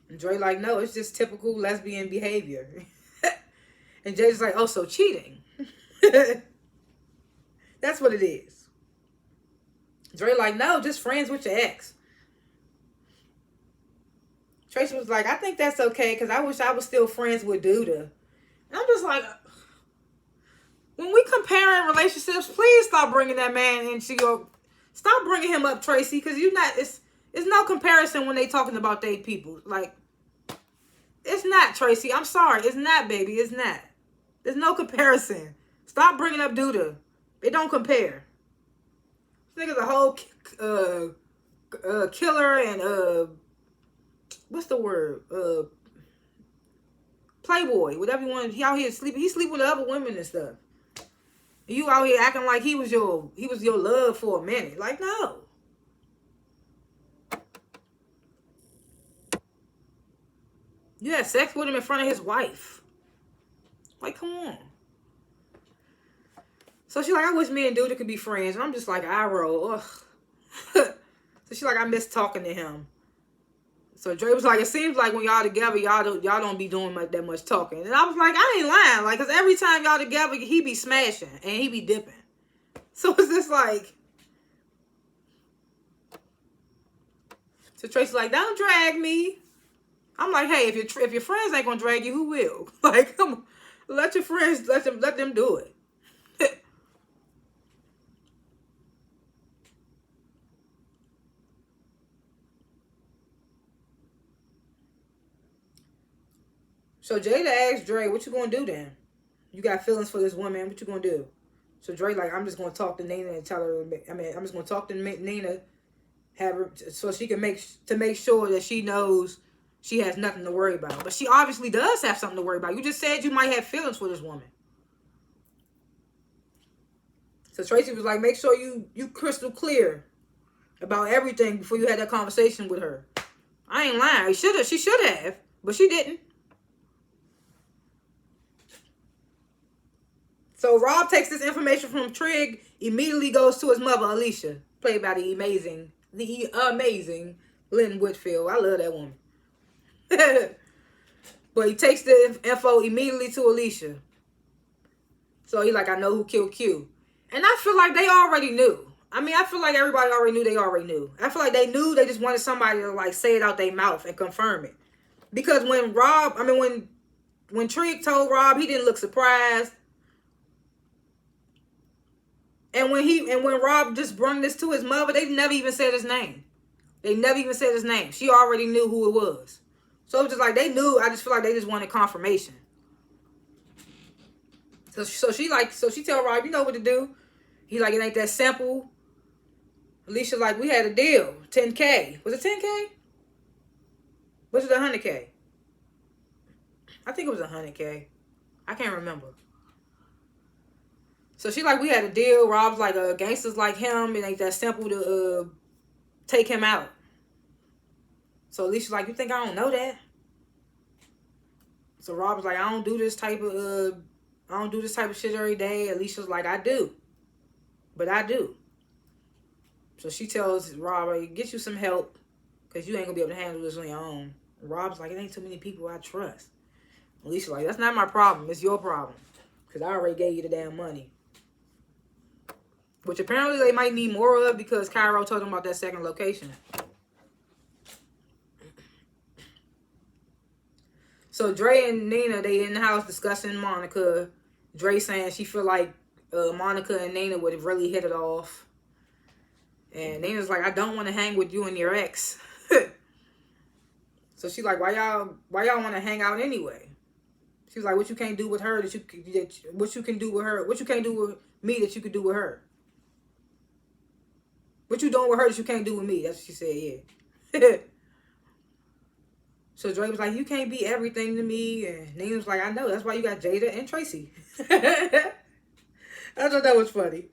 And Dre like, no, it's just typical lesbian behavior. And Jada's like, oh, so cheating. That's what it is. Dre like, no, just friends with your ex. Tracy was like, I think that's okay because I wish I was still friends with Duda. And I'm just like, when we comparing relationships, please stop bringing that man into your... Stop bringing him up, Tracy, because you're not... It's no comparison when they talking about they people. Like, it's not, Tracy. I'm sorry. It's not, baby. It's not. There's no comparison. Stop bringing up Duda. They don't compare. This nigga's a whole killer and... what's the word? Playboy. Whatever you want. He out here sleeping. He sleep with other women and stuff. You out here acting like he was your love for a minute. Like, no. You had sex with him in front of his wife. Like, come on. So she's like, I wish me and Duda could be friends. And I'm just like, I roll. Ugh. So she's like, I miss talking to him. So Dre was like, it seems like when y'all together, y'all don't be doing that much talking. And I was like, I ain't lying. Like, because every time y'all together, he be smashing and he be dipping. So it's just like... So Tracy's like, don't drag me. I'm like, hey, if your friends ain't gonna drag you, who will? Like, come on. Let your friends, let them do it. So Jada asked Dre, what you gonna do then? You got feelings for this woman, what you gonna do? So Dre like, I'm just gonna talk to Nina and tell her, I'm just gonna talk to Nina, have her, so she can make sure that she knows she has nothing to worry about. But she obviously does have something to worry about. You just said you might have feelings for this woman. So Tracy was like, make sure you crystal clear about everything before you had that conversation with her. I ain't lying. She should have, but she didn't. So Rob takes this information from Trig, immediately goes to his mother, Alicia, played by the amazing Lynn Whitfield. I love that woman. But he takes the info immediately to Alicia. So he like, I know who killed Q. And I feel like they already knew. I mean, I feel like everybody already knew they already knew. I feel like they knew, they just wanted somebody to like say it out their mouth and confirm it. Because when Trig told Rob, he didn't look surprised. And when Rob just brung this to his mother, they never even said his name. They never even said his name. She already knew who it was. So it was just like they knew. I just feel like they just wanted confirmation. So she tell Rob, you know what to do. He like, it ain't that simple. Alicia like, we had a deal. 10K. Was it 10K? Was it 100K? I think it was 100K. I can't remember. So she like, we had a deal. Rob's like, gangsters like him, it ain't that simple to take him out. So Alicia's like, you think I don't know that? So Rob's like, I don't do this type of shit every day. Alicia's like, I do. But I do. So she tells Rob, hey, get you some help, because you ain't gonna be able to handle this on your own. Rob's like, it ain't too many people I trust. Alicia's like, that's not my problem. It's your problem. Because I already gave you the damn money. Which apparently they might need more of, because Cairo told them about that second location. So Dre and Nina, they in the house discussing Monica. Dre saying she feel like Monica and Nina would have really hit it off. And Nina's like, I don't want to hang with you and your ex. So she's like, why y'all want to hang out anyway? She's like, what you can't do with her what you can do with her? What you can't do with me that you could do with her? What you doing with her that you can't do with me? That's what she said, yeah. So Dre was like, you can't be everything to me. And Nina was like, I know. That's why you got Jada and Tracy. I thought that was funny.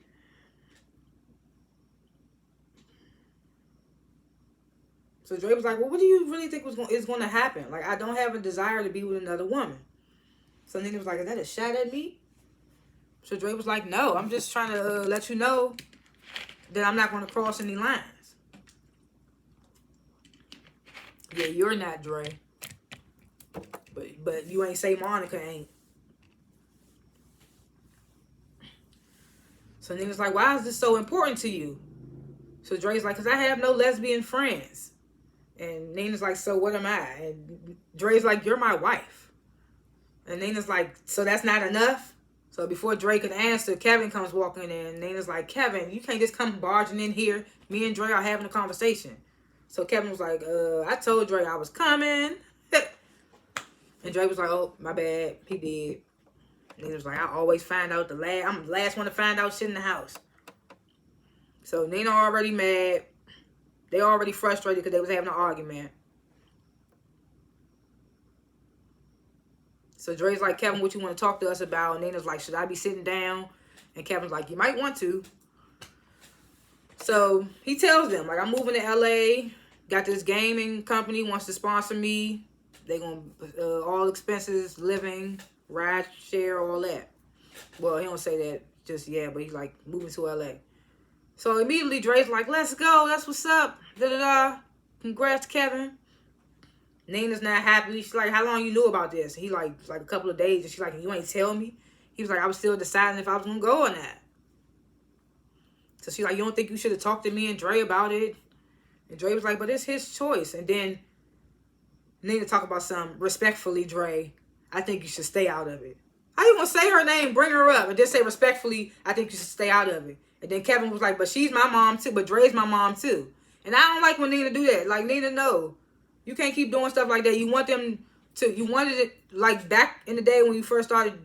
So Dre was like, well, what do you really think is going to happen? Like, I don't have a desire to be with another woman. So Nina was like, is that a shot at me? So Dre was like, no, I'm just trying to let you know that I'm not going to cross any lines. Yeah, you're not, Dre. But you ain't say Monica ain't. So Nina's like, why is this so important to you? So Dre's like, because I have no lesbian friends. And Nina's like, so what am I? And Dre's like, you're my wife. And Nina's like, so that's not enough? So before Dre could answer, Kevin comes walking in. And Nina's like, Kevin, you can't just come barging in here. Me and Dre are having a conversation. So Kevin was like, I told Dre I was coming. And Dre was like, oh, my bad. He did. Nina was like, I always find out I'm the last one to find out shit in the house. So Nina already mad. They already frustrated because they was having an argument. So Dre's like, Kevin, what you want to talk to us about? And Nina's like, should I be sitting down? And Kevin's like, you might want to. So he tells them, like, I'm moving to LA. Got this gaming company, wants to sponsor me. They gonna, all expenses, living, ride share, all that. Well, he don't say that just yet, but he's like, moving to LA. So immediately Dre's like, let's go. That's what's up. Da-da-da. Congrats, Kevin. Nina's not happy. She's like, how long you knew about this? He like a couple of days. And she's like, you ain't tell me? He was like, I was still deciding if I was going to go or not. So she's like, you don't think you should have talked to me and Dre about it? And Dre was like, but it's his choice. And then Nina talk about something. Respectfully, Dre, I think you should stay out of it. How you going to say her name, bring her up, and just say respectfully, I think you should stay out of it? And then Kevin was like, but she's my mom too. But Dre's my mom too. And I don't like when Nina do that. Like, Nina, no. You can't keep doing stuff like that. You wanted it, like, back in the day when you first started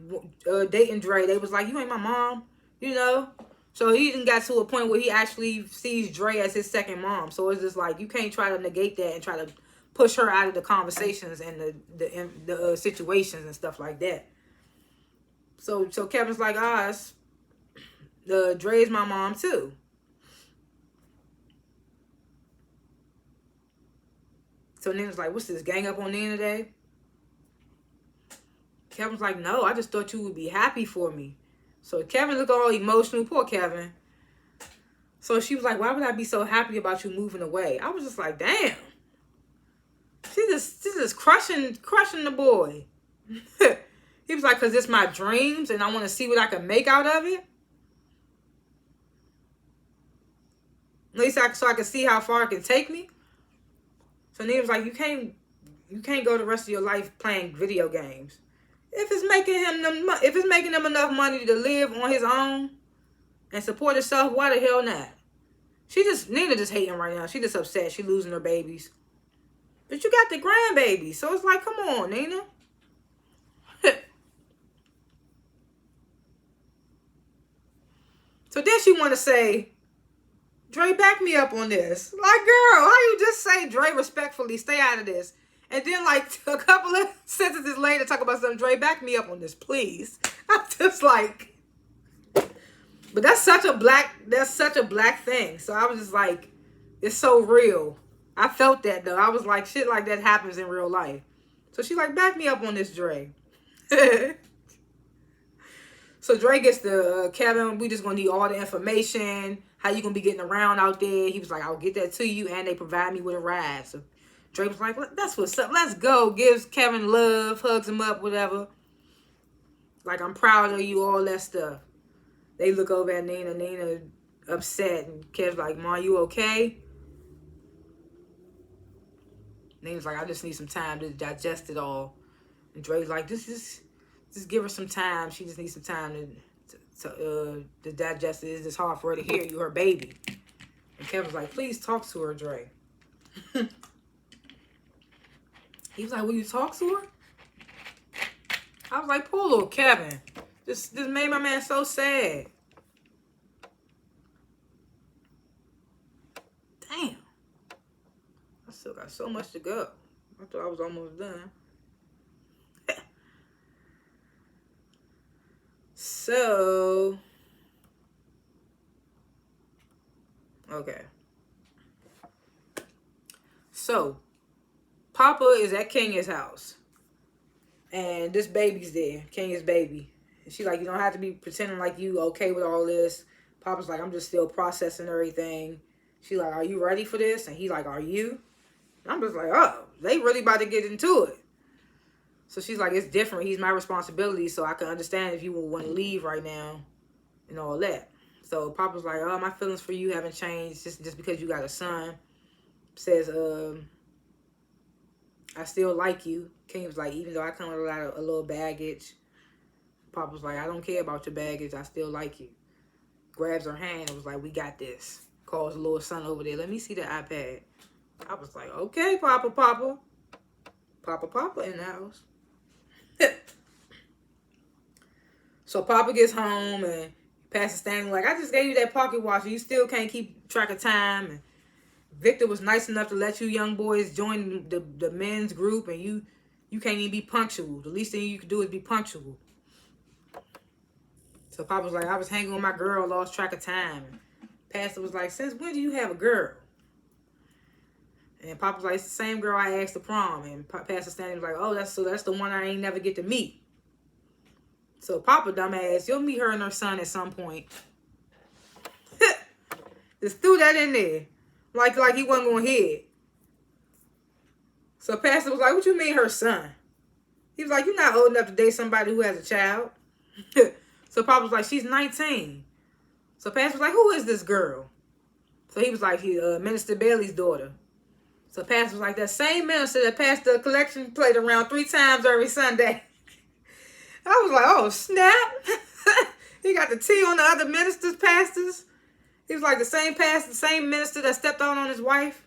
dating Dre. They was like, you ain't my mom, you know? So he even got to a point where he actually sees Dre as his second mom. So it's just like, you can't try to negate that and try to push her out of the conversations and the situations and stuff like that. So Kevin's like, Dre's my mom too. So Nina's like, what's this, gang up on Nina today? Kevin's like, no, I just thought you would be happy for me. So Kevin looked all emotional. Poor Kevin. So she was like, why would I be so happy about you moving away? I was just like, damn. She's just crushing the boy. He was like, because it's my dreams and I want to see what I can make out of it. At least so I can see how far it can take me. So Nina was like, you can't go the rest of your life playing video games. If it's making them enough money to live on his own and support herself, why the hell not? Nina just hating right now. She just upset. She losing her babies. But you got the grandbabies. So it's like, come on, Nina. So then she want to say, Dre, back me up on this. Like, girl, how you just say, Dre, respectfully, stay out of this. And then, like, a couple of sentences later, talk about something, Dre, back me up on this, please. I'm just like, but that's such a black thing. So I was just like, it's so real. I felt that, though. I was like, shit like that happens in real life. So she like, back me up on this, Dre. So Dre gets the, Kevin, we just going to need all the information, how you going to be getting around out there. He was like, I'll get that to you, and they provide me with a ride. So Dre was like, that's what's up. Let's go. Gives Kevin love, hugs him up, whatever. Like, I'm proud of you, all that stuff. They look over at Nina. Nina upset, and Kev's like, Ma, you okay? Nina's like, I just need some time to digest it all. And Dre's like, just give her some time. She just needs some time to digest it. It's just hard for her to hear you, her baby. And Kevin's like, please talk to her, Dre. He was like, will you talk to her? I was like, poor little Kevin. This made my man so sad. Damn. I still got so much to go. I thought I was almost done. So, okay. So, Papa is at Kenya's house. And this baby's there. Kenya's baby. And she's like, you don't have to be pretending like you okay with all this. Papa's like, I'm just still processing everything. She's like, are you ready for this? And he's like, are you? And I'm just like, oh, they really about to get into it. So she's like, it's different. He's my responsibility, so I can understand if you would want to leave right now and all that. So Papa's like, oh, my feelings for you haven't changed just because you got a son. Says, I still like you. King was like, even though I come with a little baggage. Papa's like, I don't care about your baggage. I still like you. Grabs her hand and was like, we got this. Calls the little son over there. Let me see the iPad. I was like, okay, Papa. Papa in the house. So Papa gets home and Pastor Stanley like, I just gave you that pocket watch. You still can't keep track of time. And Victor was nice enough to let you young boys join the men's group, and you can't even be punctual. The least thing you can do is be punctual. So Papa was like, I was hanging with my girl, lost track of time. And Pastor was like, since when do you have a girl? And Papa was like, it's the same girl I asked to prom. And Pastor Stanley was like, oh, that's the one I ain't never get to meet. So Papa dumbass, you'll meet her and her son at some point. Just threw that in there. Like he wasn't going to hear it. So Pastor was like, what you mean her son? He was like, you're not old enough to date somebody who has a child. So Papa was like, she's 19. So Pastor was like, who is this girl? So he was like, Minister Bailey's daughter. So Pastor was like, that same minister that passed the collection plate around 3 times every Sunday. I was like, oh, snap. He got the T on the other pastors. He was like the same pastor, the same minister that stepped on his wife.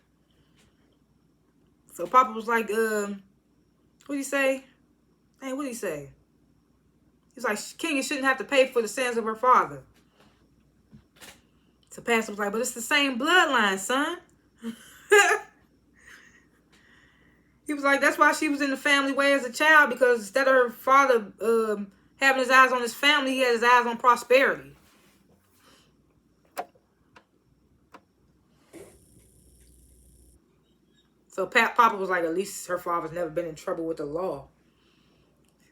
So Papa was like, what'd he say? Hey, what'd he say? He was like, Kenya shouldn't have to pay for the sins of her father. So Pastor was like, but it's the same bloodline, son. He was like, that's why she was in the family way as a child, because instead of her father having his eyes on his family, he had his eyes on prosperity. So Papa was like, at least her father's never been in trouble with the law.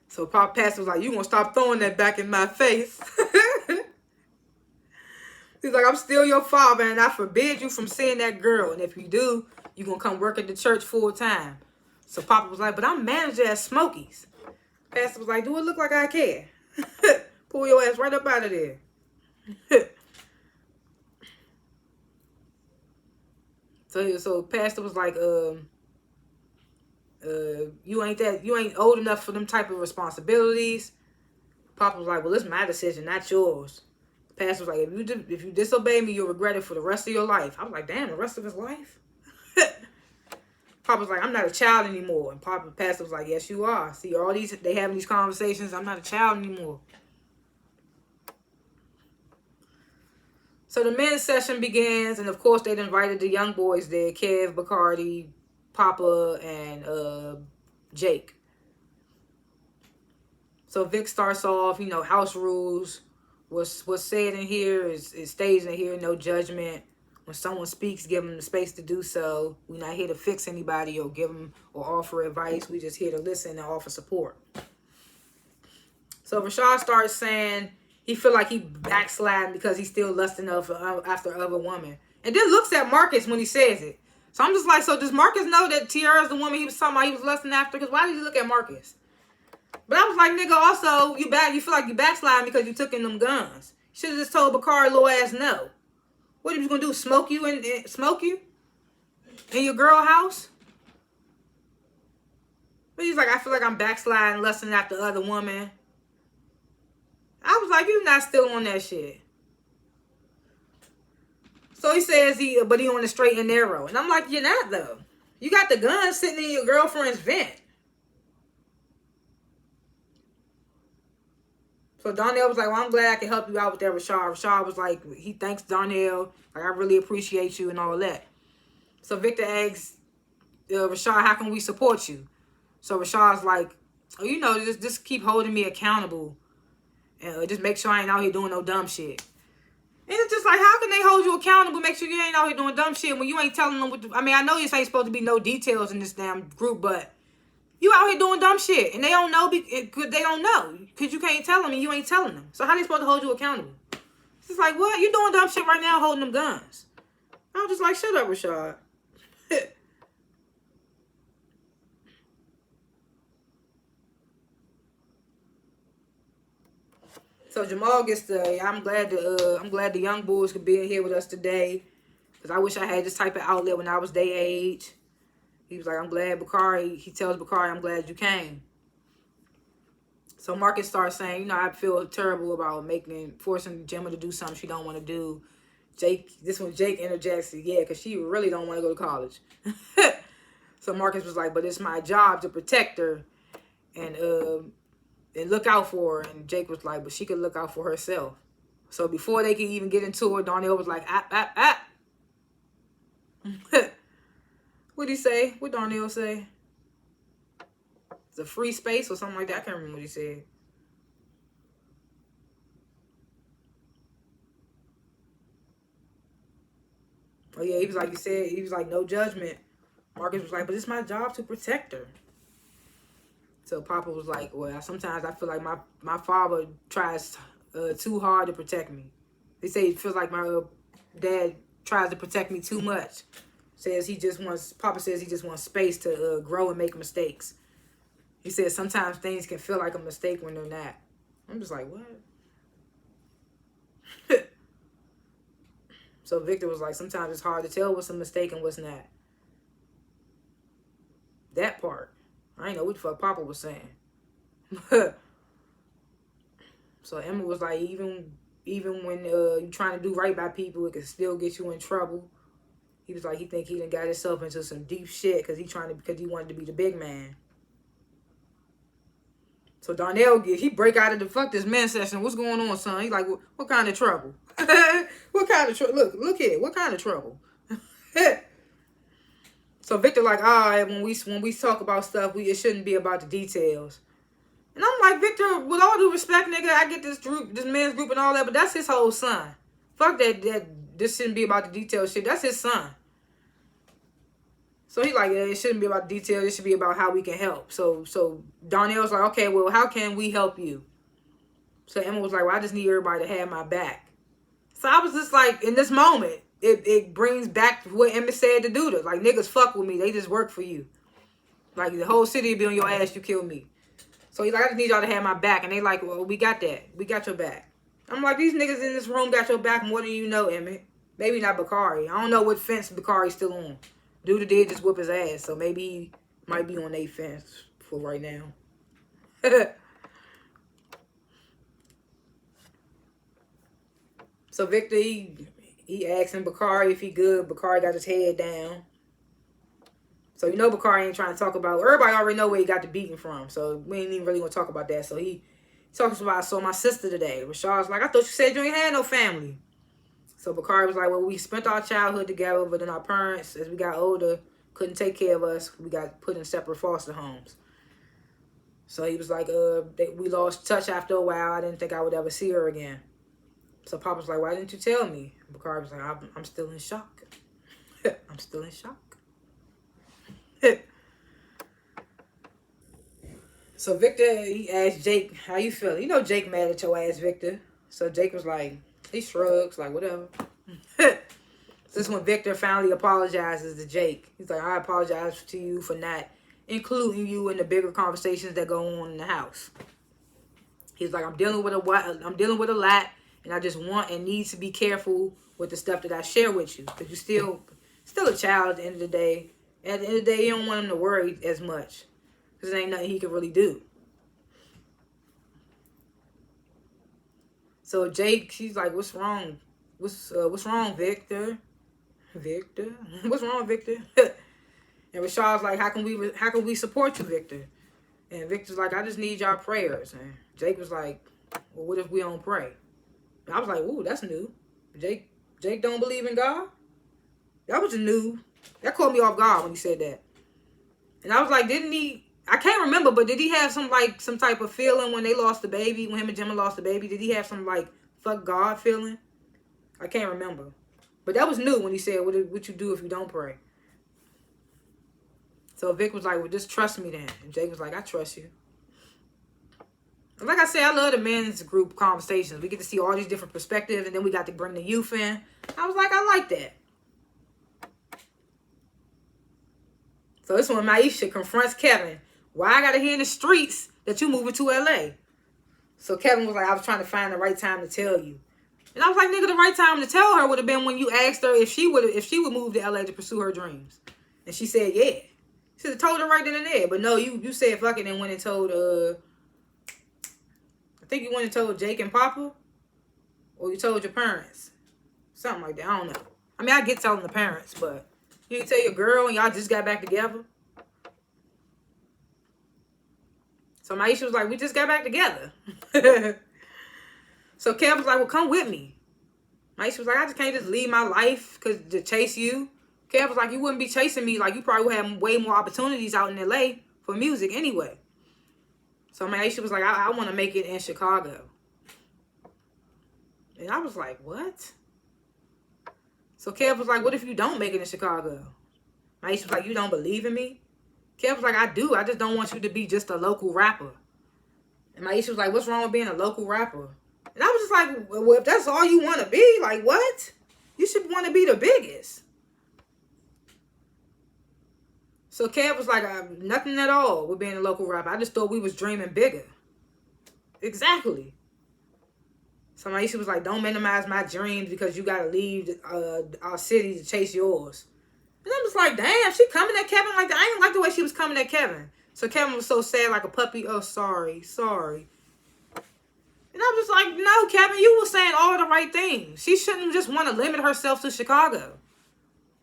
So Pastor was like, you gonna stop throwing that back in my face. He's like, I'm still your father, and I forbid you from seeing that girl. And if you do, you're gonna come work at the church full time. So Papa was like, but I'm manager at Smokies. Pastor was like, do it look like I care? Pull your ass right up out of there. So Pastor was like, you ain't old enough for them type of responsibilities. Papa was like, well, it's my decision, not yours. Pastor was like, if you disobey me, you'll regret it for the rest of your life. I was like, damn, the rest of his life? Papa was like, I'm not a child anymore. And Pastor was like, yes, you are. See, they having these conversations. I'm not a child anymore. So the men's session begins, and of course they invited the young boys there, Kev, Bacardi, Papa, and Jake. So Vic starts off, you know, house rules. What's said in here is stays in here, no judgment. When someone speaks, give them the space to do so. We're not here to fix anybody or give them or offer advice. We're just here to listen and offer support. So Rashad starts saying he feel like he backsliding because he's still lusting after other women. And then looks at Marcus when he says it. So I'm just like, so does Marcus know that Tiara's the woman he was talking about he was lusting after? Because why did you look at Marcus? But I was like, nigga, also, you feel like you backsliding because you took in them guns. You should have just told Bakari little ass no. What he was going to do, smoke you in your girl house? But he's like, I feel like I'm backsliding, lusting after other women. I was like, you not still on that shit. So he says he on the straight and narrow. And I'm like, you're not, though. You got the gun sitting in your girlfriend's vent. So Darnell was like, well, I'm glad I can help you out with that, Rashad. Rashad was like, he thanks Darnell. Like, I really appreciate you and all that. So Victor asks Rashad, how can we support you? So Rashad's like, oh, you know, just keep holding me accountable. And just make sure I ain't out here doing no dumb shit. And it's just like, how can they hold you accountable, make sure you ain't out here doing dumb shit when you ain't telling them what to, I mean, I know this ain't supposed to be no details in this damn group, but you out here doing dumb shit, and they don't know because they don't know. Because you can't tell them, and you ain't telling them. So how they supposed to hold you accountable? It's just like, what? You doing dumb shit right now holding them guns. I was just like, shut up, Rashad. So Jamal gets the, I'm glad the young boys could be in here with us today. Because I wish I had this type of outlet when I was their age. He was like, I'm glad Bakari, he tells Bakari, I'm glad you came. So Marcus starts saying, you know, I feel terrible about forcing Gemma to do something she don't want to do. This one Jake interjects, yeah, because she really don't want to go to college. So Marcus was like, but it's my job to protect her and look out for her. And Jake was like, but she could look out for herself. So before they could even get into it, Darnell was like, What'd he say? What Darnell say? It's a free space or something like that. I can't remember what he said. Oh yeah, he was like, he was like, no judgment. Marcus was like, but it's my job to protect her. So Papa was like, well, sometimes I feel like my father tries too hard to protect me. They say it feels like my dad tries to protect me too much. Papa says he just wants space to grow and make mistakes. He says sometimes things can feel like a mistake when they're not. I'm just like, what? So Victor was like, sometimes it's hard to tell what's a mistake and what's not. That part. I ain't know what the fuck Papa was saying. So Emma was like, even when you're trying to do right by people, it can still get you in trouble. He was like, he think he done got himself into some deep shit because he wanted to be the big man. So Darnell he break out of the fuck this men session. What's going on, son? He's like, what kind of trouble? What kind of trouble? Look here. What kind of trouble? So Victor like, all right, when we talk about stuff, it shouldn't be about the details. And I'm like, Victor, with all due respect, nigga, I get this men's group and all that, but that's his whole son. Fuck that this shouldn't be about the details shit. That's his son. So he like, yeah, it shouldn't be about the details. It should be about how we can help. So Darnell's like, okay, well, how can we help you? So Emma was like, well, I just need everybody to have my back. So I was just like, in this moment, it brings back what Emma said to do this. Like, niggas fuck with me. They just work for you. Like, the whole city will be on your ass. You kill me. So he's like, I just need y'all to have my back. And they like, well, we got that. We got your back. I'm like, these niggas in this room got your back more than you know, Emmett. Maybe not Bakari. I don't know what fence Bakari's still on. Dude did just whip his ass. So maybe he might be on a fence for right now. So Victor, he asked him Bakari if he good. Bakari got his head down. So you know Bakari ain't trying to talk about, everybody already know where he got the beating from. So we ain't even really gonna talk about that. So he talks about, I saw my sister today. Rashad's like, I thought you said you ain't had no family. So Bakari was like, well, we spent our childhood together, but then our parents, as we got older, couldn't take care of us. We got put in separate foster homes. So he was like, we lost touch after a while. I didn't think I would ever see her again. So Papa was like, why didn't you tell me? Bakari was like, I'm still in shock. I'm still in shock. So Victor, he asked Jake, how you feeling? You know Jake mad at your ass, Victor. So Jake was like, he shrugs, like, whatever. This is when Victor finally apologizes to Jake. He's like, I apologize to you for not including you in the bigger conversations that go on in the house. He's like, I'm dealing with a lot, and I just want and need to be careful with the stuff that I share with you. Because you're still a child at the end of the day. At the end of the day, you don't want him to worry as much. Because there ain't nothing he can really do. So Jake, she's like, what's wrong? What's wrong, Victor? Victor? What's wrong, Victor? And Rashad's like, how can we support you, Victor? And Victor's like, I just need y'all prayers. And Jake was like, well, what if we don't pray? And I was like, ooh, that's new. Jake don't believe in God? That was new. That caught me off guard when he said that. And I was like, didn't he? I can't remember, but did he have some type of feeling when they lost the baby, when him and Gemma lost the baby? Did he have some fuck God feeling? I can't remember. But that was new when he said, what you do if you don't pray? So Vic was like, well, just trust me then. And Jake was like, I trust you. And like I said, I love the men's group conversations. We get to see all these different perspectives, and then we got to bring the youth in. I was like, I like that. So this one, Maisha confronts Kevin. Why I gotta hear in the streets that you moving to LA? So Kevin was like, I was trying to find the right time to tell you. And I was like, nigga, the right time to tell her would have been when you asked her if she would move to LA to pursue her dreams. And she said, yeah. She should have told her right then and there. But no, you said fuck it and went and told, I think you went and told Jake and Papa. Or you told your parents. Something like that. I don't know. I mean, I get telling the parents, but you didn't tell your girl and y'all just got back together. So Maisha was like, we just got back together. So Kev was like, well, come with me. Maisha was like, I just can't just leave my life to chase you. Kev was like, you wouldn't be chasing me. Like, you probably would have way more opportunities out in LA for music anyway. So Maisha was like, I want to make it in Chicago. And I was like, what? So Kev was like, what if you don't make it in Chicago? Maisha was like, you don't believe in me? Kev was like, I do. I just don't want you to be just a local rapper. And Maisha was like, what's wrong with being a local rapper? And I was just like, well, if that's all you want to be, like, what? You should want to be the biggest. So Kev was like, nothing at all with being a local rapper. I just thought we was dreaming bigger. Exactly. So Maisha was like, don't minimize my dreams because you got to leave our city to chase yours. And I was like, damn, she coming at Kevin like that. I didn't like the way she was coming at Kevin. So Kevin was so sad like a puppy. Oh, sorry. And I was like, no, Kevin, you were saying all the right things. She shouldn't just want to limit herself to Chicago.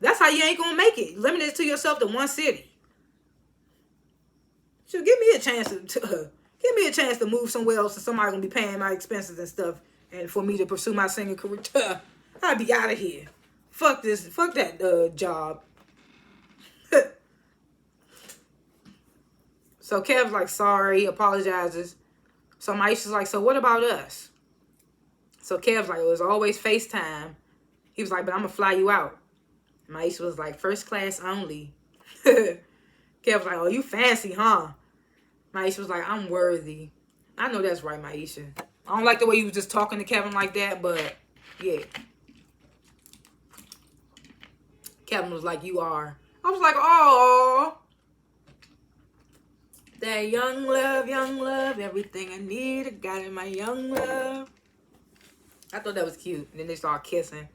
That's how you ain't going to make it. Limit it to yourself to one city. So give me a chance to move somewhere else and somebody going to be paying my expenses and stuff and for me to pursue my singing career. I'd be out of here. Fuck this. Fuck that job. So Kev's like, sorry, he apologizes. So Maisha's like, so what about us? So Kev's like, it was always FaceTime. He was like, but I'm going to fly you out. Maisha was like, first class only. Kev was like, oh, you fancy, huh? Maisha was like, I'm worthy. I know that's right, Maisha. I don't like the way you was just talking to Kevin like that, but yeah. Kevin was like, you are. I was like, oh. That young love, everything I need, I got in my young love. I thought that was cute. And then they started kissing.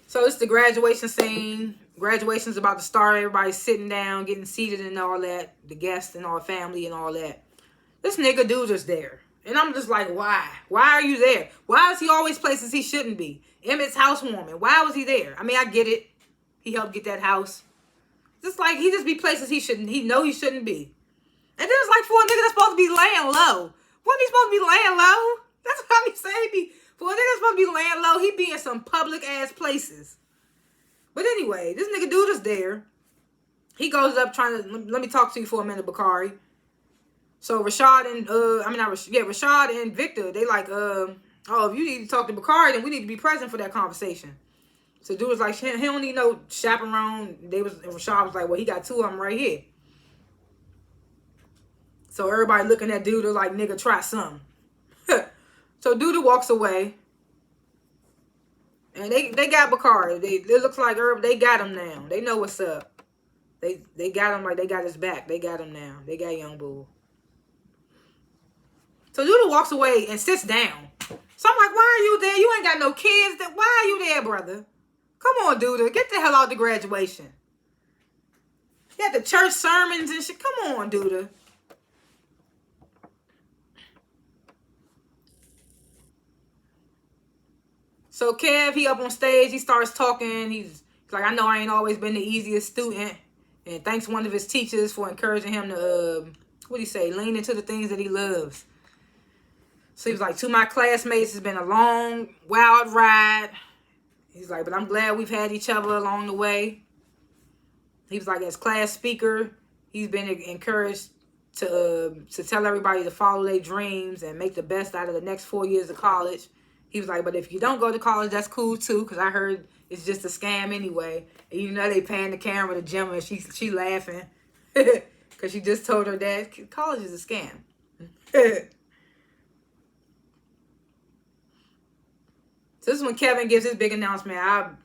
So it's the graduation scene. Graduation's about to start. Everybody's sitting down, getting seated and all that. The guests and all family and all that. This nigga dude just there. And I'm just like, why? Why are you there? Why is he always places he shouldn't be? Emmett's housewarming. Why was he there? I mean, I get it. He helped get that house. Just like he just be places he shouldn't be. And then it's like for a nigga that's supposed to be laying low. Wasn't he supposed to be laying low? That's what I be saying. He be For a nigga supposed to be laying low, he be in some public ass places. But anyway, this nigga dude is there. He goes up trying to, let me talk to you for a minute, Bakari. So Rashad and, Rashad and Victor, they like, oh, if you need to talk to Bakari, then we need to be present for that conversation. So dude was like, he don't need no chaperone. And Rashad was like, well, he got two of them right here. So everybody looking at dude was like, nigga, try something. So dude walks away. And they got Bakari. It looks like they got him now. They know what's up. They got him like they got his back. They got him now. They got Young Bull. So Duda walks away and sits down. So I'm like, why are you there? You ain't got no kids. Why are you there, brother? Come on, Duda. Get the hell out the graduation. You had the church sermons and shit. Come on, Duda. So Kev, he up on stage. He starts talking. He's like, I know I ain't always been the easiest student. And thanks one of his teachers for encouraging him to, lean into the things that he loves. So he was like, to my classmates, it's been a long, wild ride. He's like, but I'm glad we've had each other along the way. He was like, as class speaker, he's been encouraged to tell everybody to follow their dreams and make the best out of the next 4 years of college. He was like, but if you don't go to college, that's cool too, because I heard it's just a scam anyway. And you know they paying the camera to Gemma, and she laughing because she just told her dad college is a scam. So this is when Kevin gives his big announcement.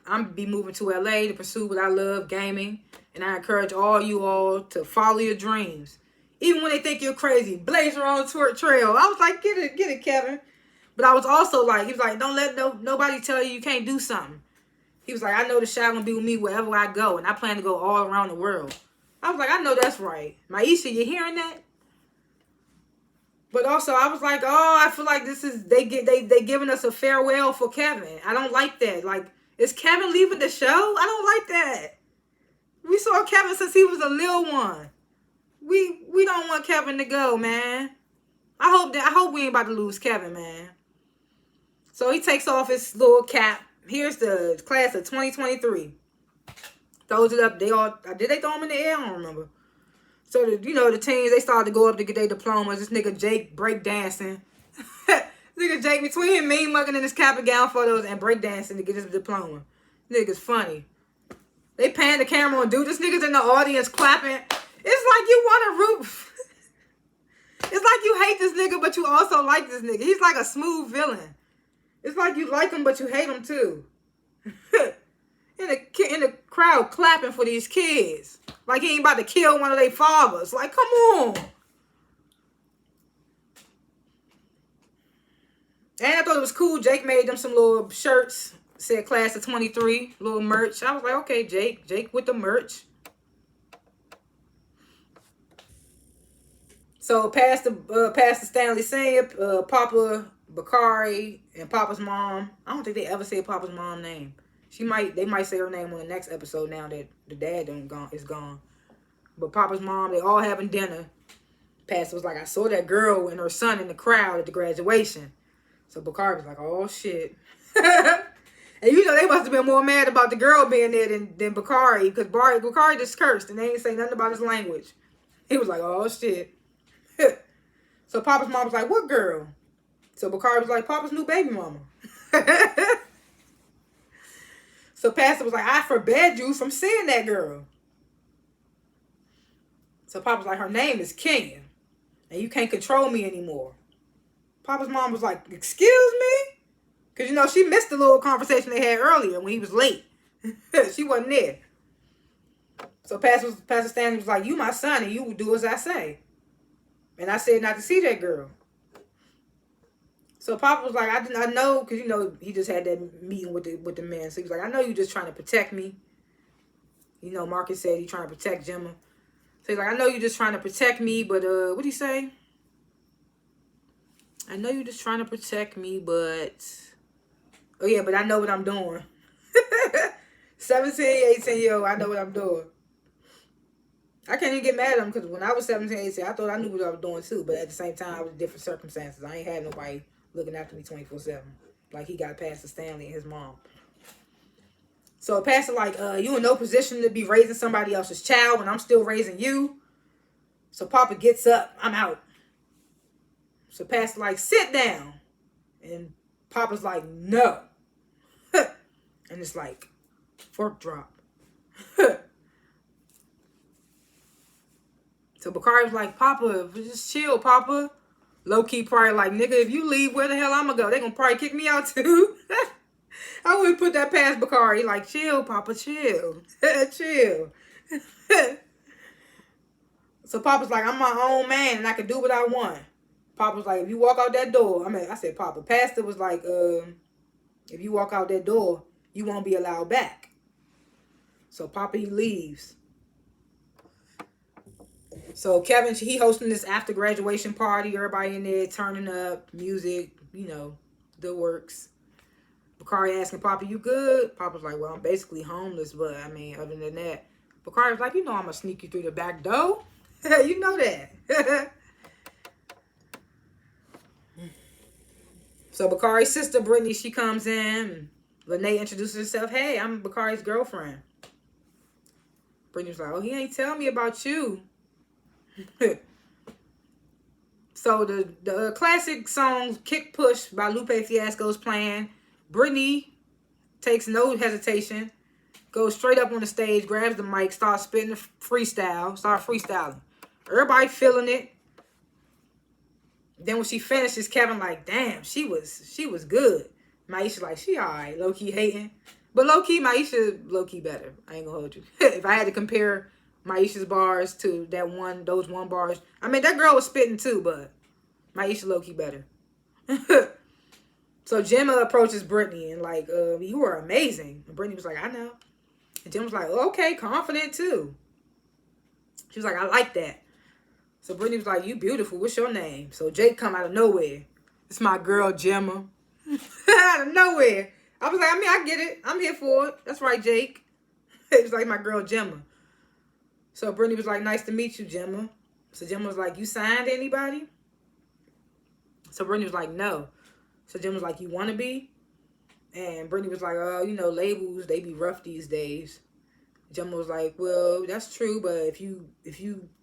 I'm be moving to LA to pursue what I love, gaming. And I encourage you all to follow your dreams. Even when they think you're crazy, blaze your own trail. I was like, get it, Kevin. But I was also like, he was like, don't let nobody tell you can't do something. He was like, I know the Shy gonna be with me wherever I go. And I plan to go all around the world. I was like, I know that's right. Maisha, you hearing that? But also, I was like, oh, I feel like this is, they giving us a farewell for Kevin. I don't like that. Like, is Kevin leaving the show? I don't like that. We saw Kevin since he was a little one. We don't want Kevin to go, man. I hope we ain't about to lose Kevin, man. So he takes off his little cap. Here's the class of 2023. Throws it up. Did they throw him in the air? I don't remember. So, the teens, they started to go up to get their diplomas. This nigga Jake breakdancing. Nigga Jake, between him mean mugging in his cap and gown photos and breakdancing to get his diploma. Nigga's funny. They pan the camera on dude. This nigga's in the audience clapping. It's like you want to root. It's like you hate this nigga, but you also like this nigga. He's like a smooth villain. It's like you like him, but you hate him too. In the crowd clapping for these kids. Like he ain't about to kill one of their fathers. Like, come on. And I thought it was cool. Jake made them some little shirts. Said class of 23. Little merch. I was like, okay, Jake. Jake with the merch. So Pastor Stanley Senior, Papa Bakari, and Papa's mom. I don't think they ever say Papa's mom's name. They might say her name on the next episode now that the dad is gone. But Papa's mom, they all having dinner. Pastor was like, I saw that girl and her son in the crowd at the graduation. So Bakari was like, oh shit. And they must have been more mad about the girl being there than Bakari, because Bakari just cursed and they ain't say nothing about his language. He was like, oh shit. So Papa's mom was like, what girl? So Bakari was like, Papa's new baby mama. So Pastor was like, I forbade you from seeing that girl. So Papa was like, her name is Kenya. And you can't control me anymore. Papa's mom was like, excuse me? Because, she missed the little conversation they had earlier when he was late. She wasn't there. So Pastor Stanley was like, you my son and you will do as I say. And I said not to see that girl. So Papa was like, I know, because, he just had that meeting with the men. So he was like, I know you just trying to protect me. Marcus said he trying to protect Gemma. So he's like, I know you just trying to protect me, but, what'd he say? I know you just trying to protect me, but... Oh, yeah, but I know what I'm doing. 17, 18-year-old, I know what I'm doing. I can't even get mad at him, because when I was 17, 18, I thought I knew what I was doing, too. But at the same time, I was in different circumstances. I ain't had nobody looking after me 24/7. Like, he got Pastor Stanley and his mom. So Pastor like, you in no position to be raising somebody else's child when I'm still raising you. So Papa gets up. I'm out. So Pastor like, sit down. And Papa's like, no. And it's like, fork drop. So Bakari's like, Papa, just chill, Papa. Low-key probably like, nigga, if you leave, where the hell I'm gonna go? They gonna probably kick me out too. I wouldn't put that past Bakari. Like, chill, Papa, chill. Chill. So Papa's like, I'm my own man and I can do what I want. Papa's like, if you walk out that door, I said, Papa. Pastor was like, if you walk out that door, you won't be allowed back. So Papa, he leaves. So Kevin, he hosting this after graduation party. Everybody in there turning up, music, you know, the works. Bakari asking Papa, you good? Papa's like, well, I'm basically homeless, but I mean, other than that. Bakari's like, you know I'm going to sneak you through the back door. You know that. So Bakari's sister, Brittany, she comes in. Lene introduces herself. Hey, I'm Bakari's girlfriend. Brittany's like, oh, he ain't tell me about you. So the classic song Kick Push by Lupe Fiasco's playing. Brittany takes no hesitation, goes straight up on the stage, grabs the mic, starts spitting the freestyling. Everybody feeling it. Then when she finishes, Kevin like, damn, she was good. Maisha like, she alright, low-key hating. But low-key, Maisha low-key better. I ain't gonna hold you. If I had to compare Maisha's bars to those one bars. I mean, that girl was spitting too, but Maisha low-key better. So Gemma approaches Brittany and like, you are amazing. And Brittany was like, I know. And Gemma was like, oh, okay, confident too. She was like, I like that. So Brittany was like, you beautiful. What's your name? So Jake come out of nowhere. It's my girl, Gemma. Out of nowhere. I was like, I mean, I get it. I'm here for it. That's right, Jake. It was like my girl, Gemma. So Brittany was like, nice to meet you, Gemma. So Gemma was like, you signed to anybody? So Brittany was like, no. So Gemma was like, you want to be? And Brittany was like, oh, you know, labels, they be rough these days. Gemma was like, well, that's true, but if you,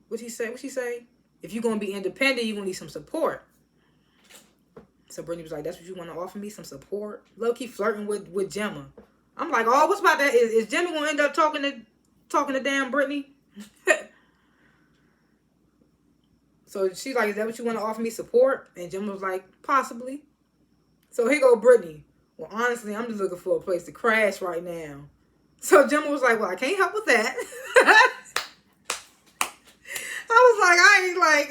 what'd she say? If you're going to be independent, you're going to need some support. So Brittany was like, that's what you want to offer me, some support? Low-key flirting with Gemma. I'm like, oh, what's about that? Is Gemma going to end up talking to damn Brittany? So she's like, is that what you want to offer me, support? And Gemma was like, possibly. So here go Brittany. Well, honestly, I'm just looking for a place to crash right now. So Gemma was like, well, I can't help with that. I was like,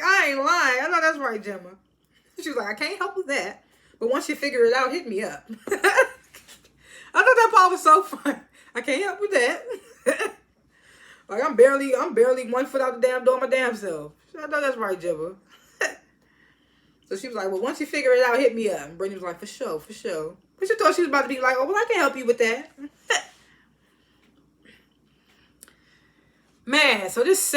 I ain't lying. I know that's right, Gemma. She was like, I can't help with that. But once you figure it out, hit me up. I thought that part was so fun. I can't help with that. Like, I'm barely 1 foot out the damn door my damn self. I know that's right, Gemma. So she was like, well, once you figure it out, hit me up. And Brittany was like, for sure. But she thought she was about to be like, oh, well, I can help you with that. Man, so this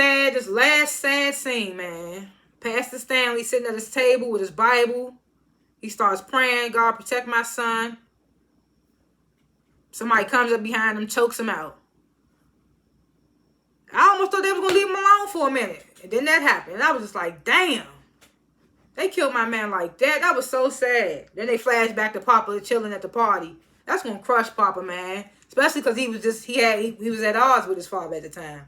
last sad scene, man. Pastor Stanley sitting at his table with his Bible. He starts praying, God protect my son. Somebody comes up behind him, chokes him out. I almost thought they was going to leave him alone for a minute. And then that happened. And I was just like, damn. They killed my man like that. That was so sad. Then they flashed back to Papa chilling at the party. That's going to crush Papa, man. Especially because he was at odds with his father at the time.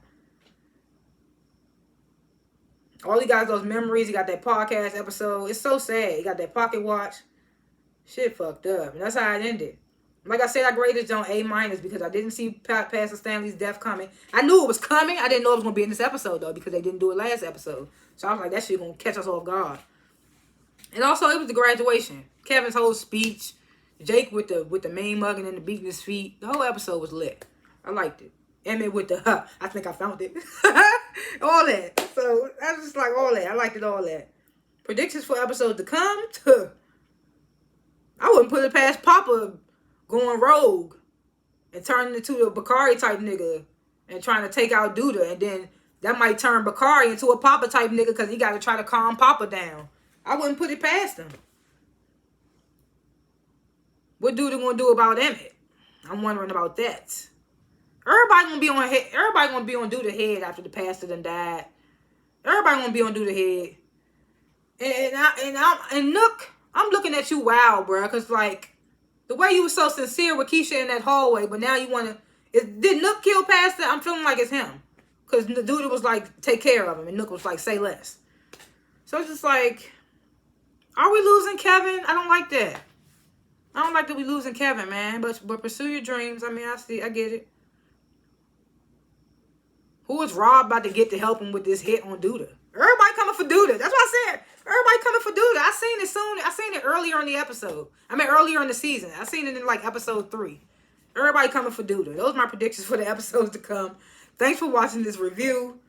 All he got is those memories. He got that podcast episode. It's so sad. He got that pocket watch. Shit fucked up. And that's how it ended. Like I said, I graded it on A- because I didn't see Pastor Stanley's death coming. I knew it was coming. I didn't know it was going to be in this episode, though, because they didn't do it last episode. So I was like, that shit going to catch us off guard. And also, it was the graduation. Kevin's whole speech. Jake with the main mugging and the beating his feet. The whole episode was lit. I liked it. Emmett with the, I think I found it. All that. So, I was just like, all that. I liked it, all that. Predictions for episodes to come? I wouldn't put it past Papa going rogue and turning into a Bakari type nigga and trying to take out Duda. And then that might turn Bakari into a Papa type nigga because he got to try to calm Papa down. I wouldn't put it past him. What Duda gonna do about Emmett? I'm wondering about that. Everybody gonna be on head. Everybody gonna be on Duda head after the pastor done died. Everybody gonna be on Duda head. And Nook, I'm looking at you, wow, bro, because like the way you were so sincere with Keisha in that hallway, but now you wanna. Did Nook kill Pastor? I'm feeling like it's him, because Duda was like take care of him, and Nook was like say less. So it's just like, are we losing Kevin? I don't like that. I don't like that we losing Kevin, man. But pursue your dreams. I mean, I get it. Who is Rob about to get to help him with this hit on Duda? Everybody coming for Duda. That's what I said. Everybody coming for Duda. I seen it soon. I seen it earlier in the episode. I mean, earlier in the season. I seen it in like episode 3. Everybody coming for Duda. Those are my predictions for the episodes to come. Thanks for watching this review.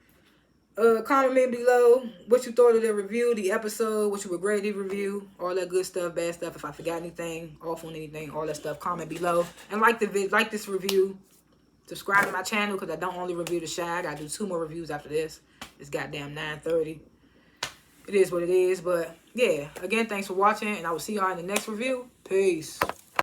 Comment below what you thought of the review, the episode, what you would grade the review, all that good stuff, bad stuff. If I forgot anything, off on anything, all that stuff, comment below. And like this review. Subscribe to my channel because I don't only review the Shy. I gotta do 2 more reviews after this. It's goddamn 9:30. It is what it is. But yeah, again, thanks for watching, and I will see y'all in the next review. Peace.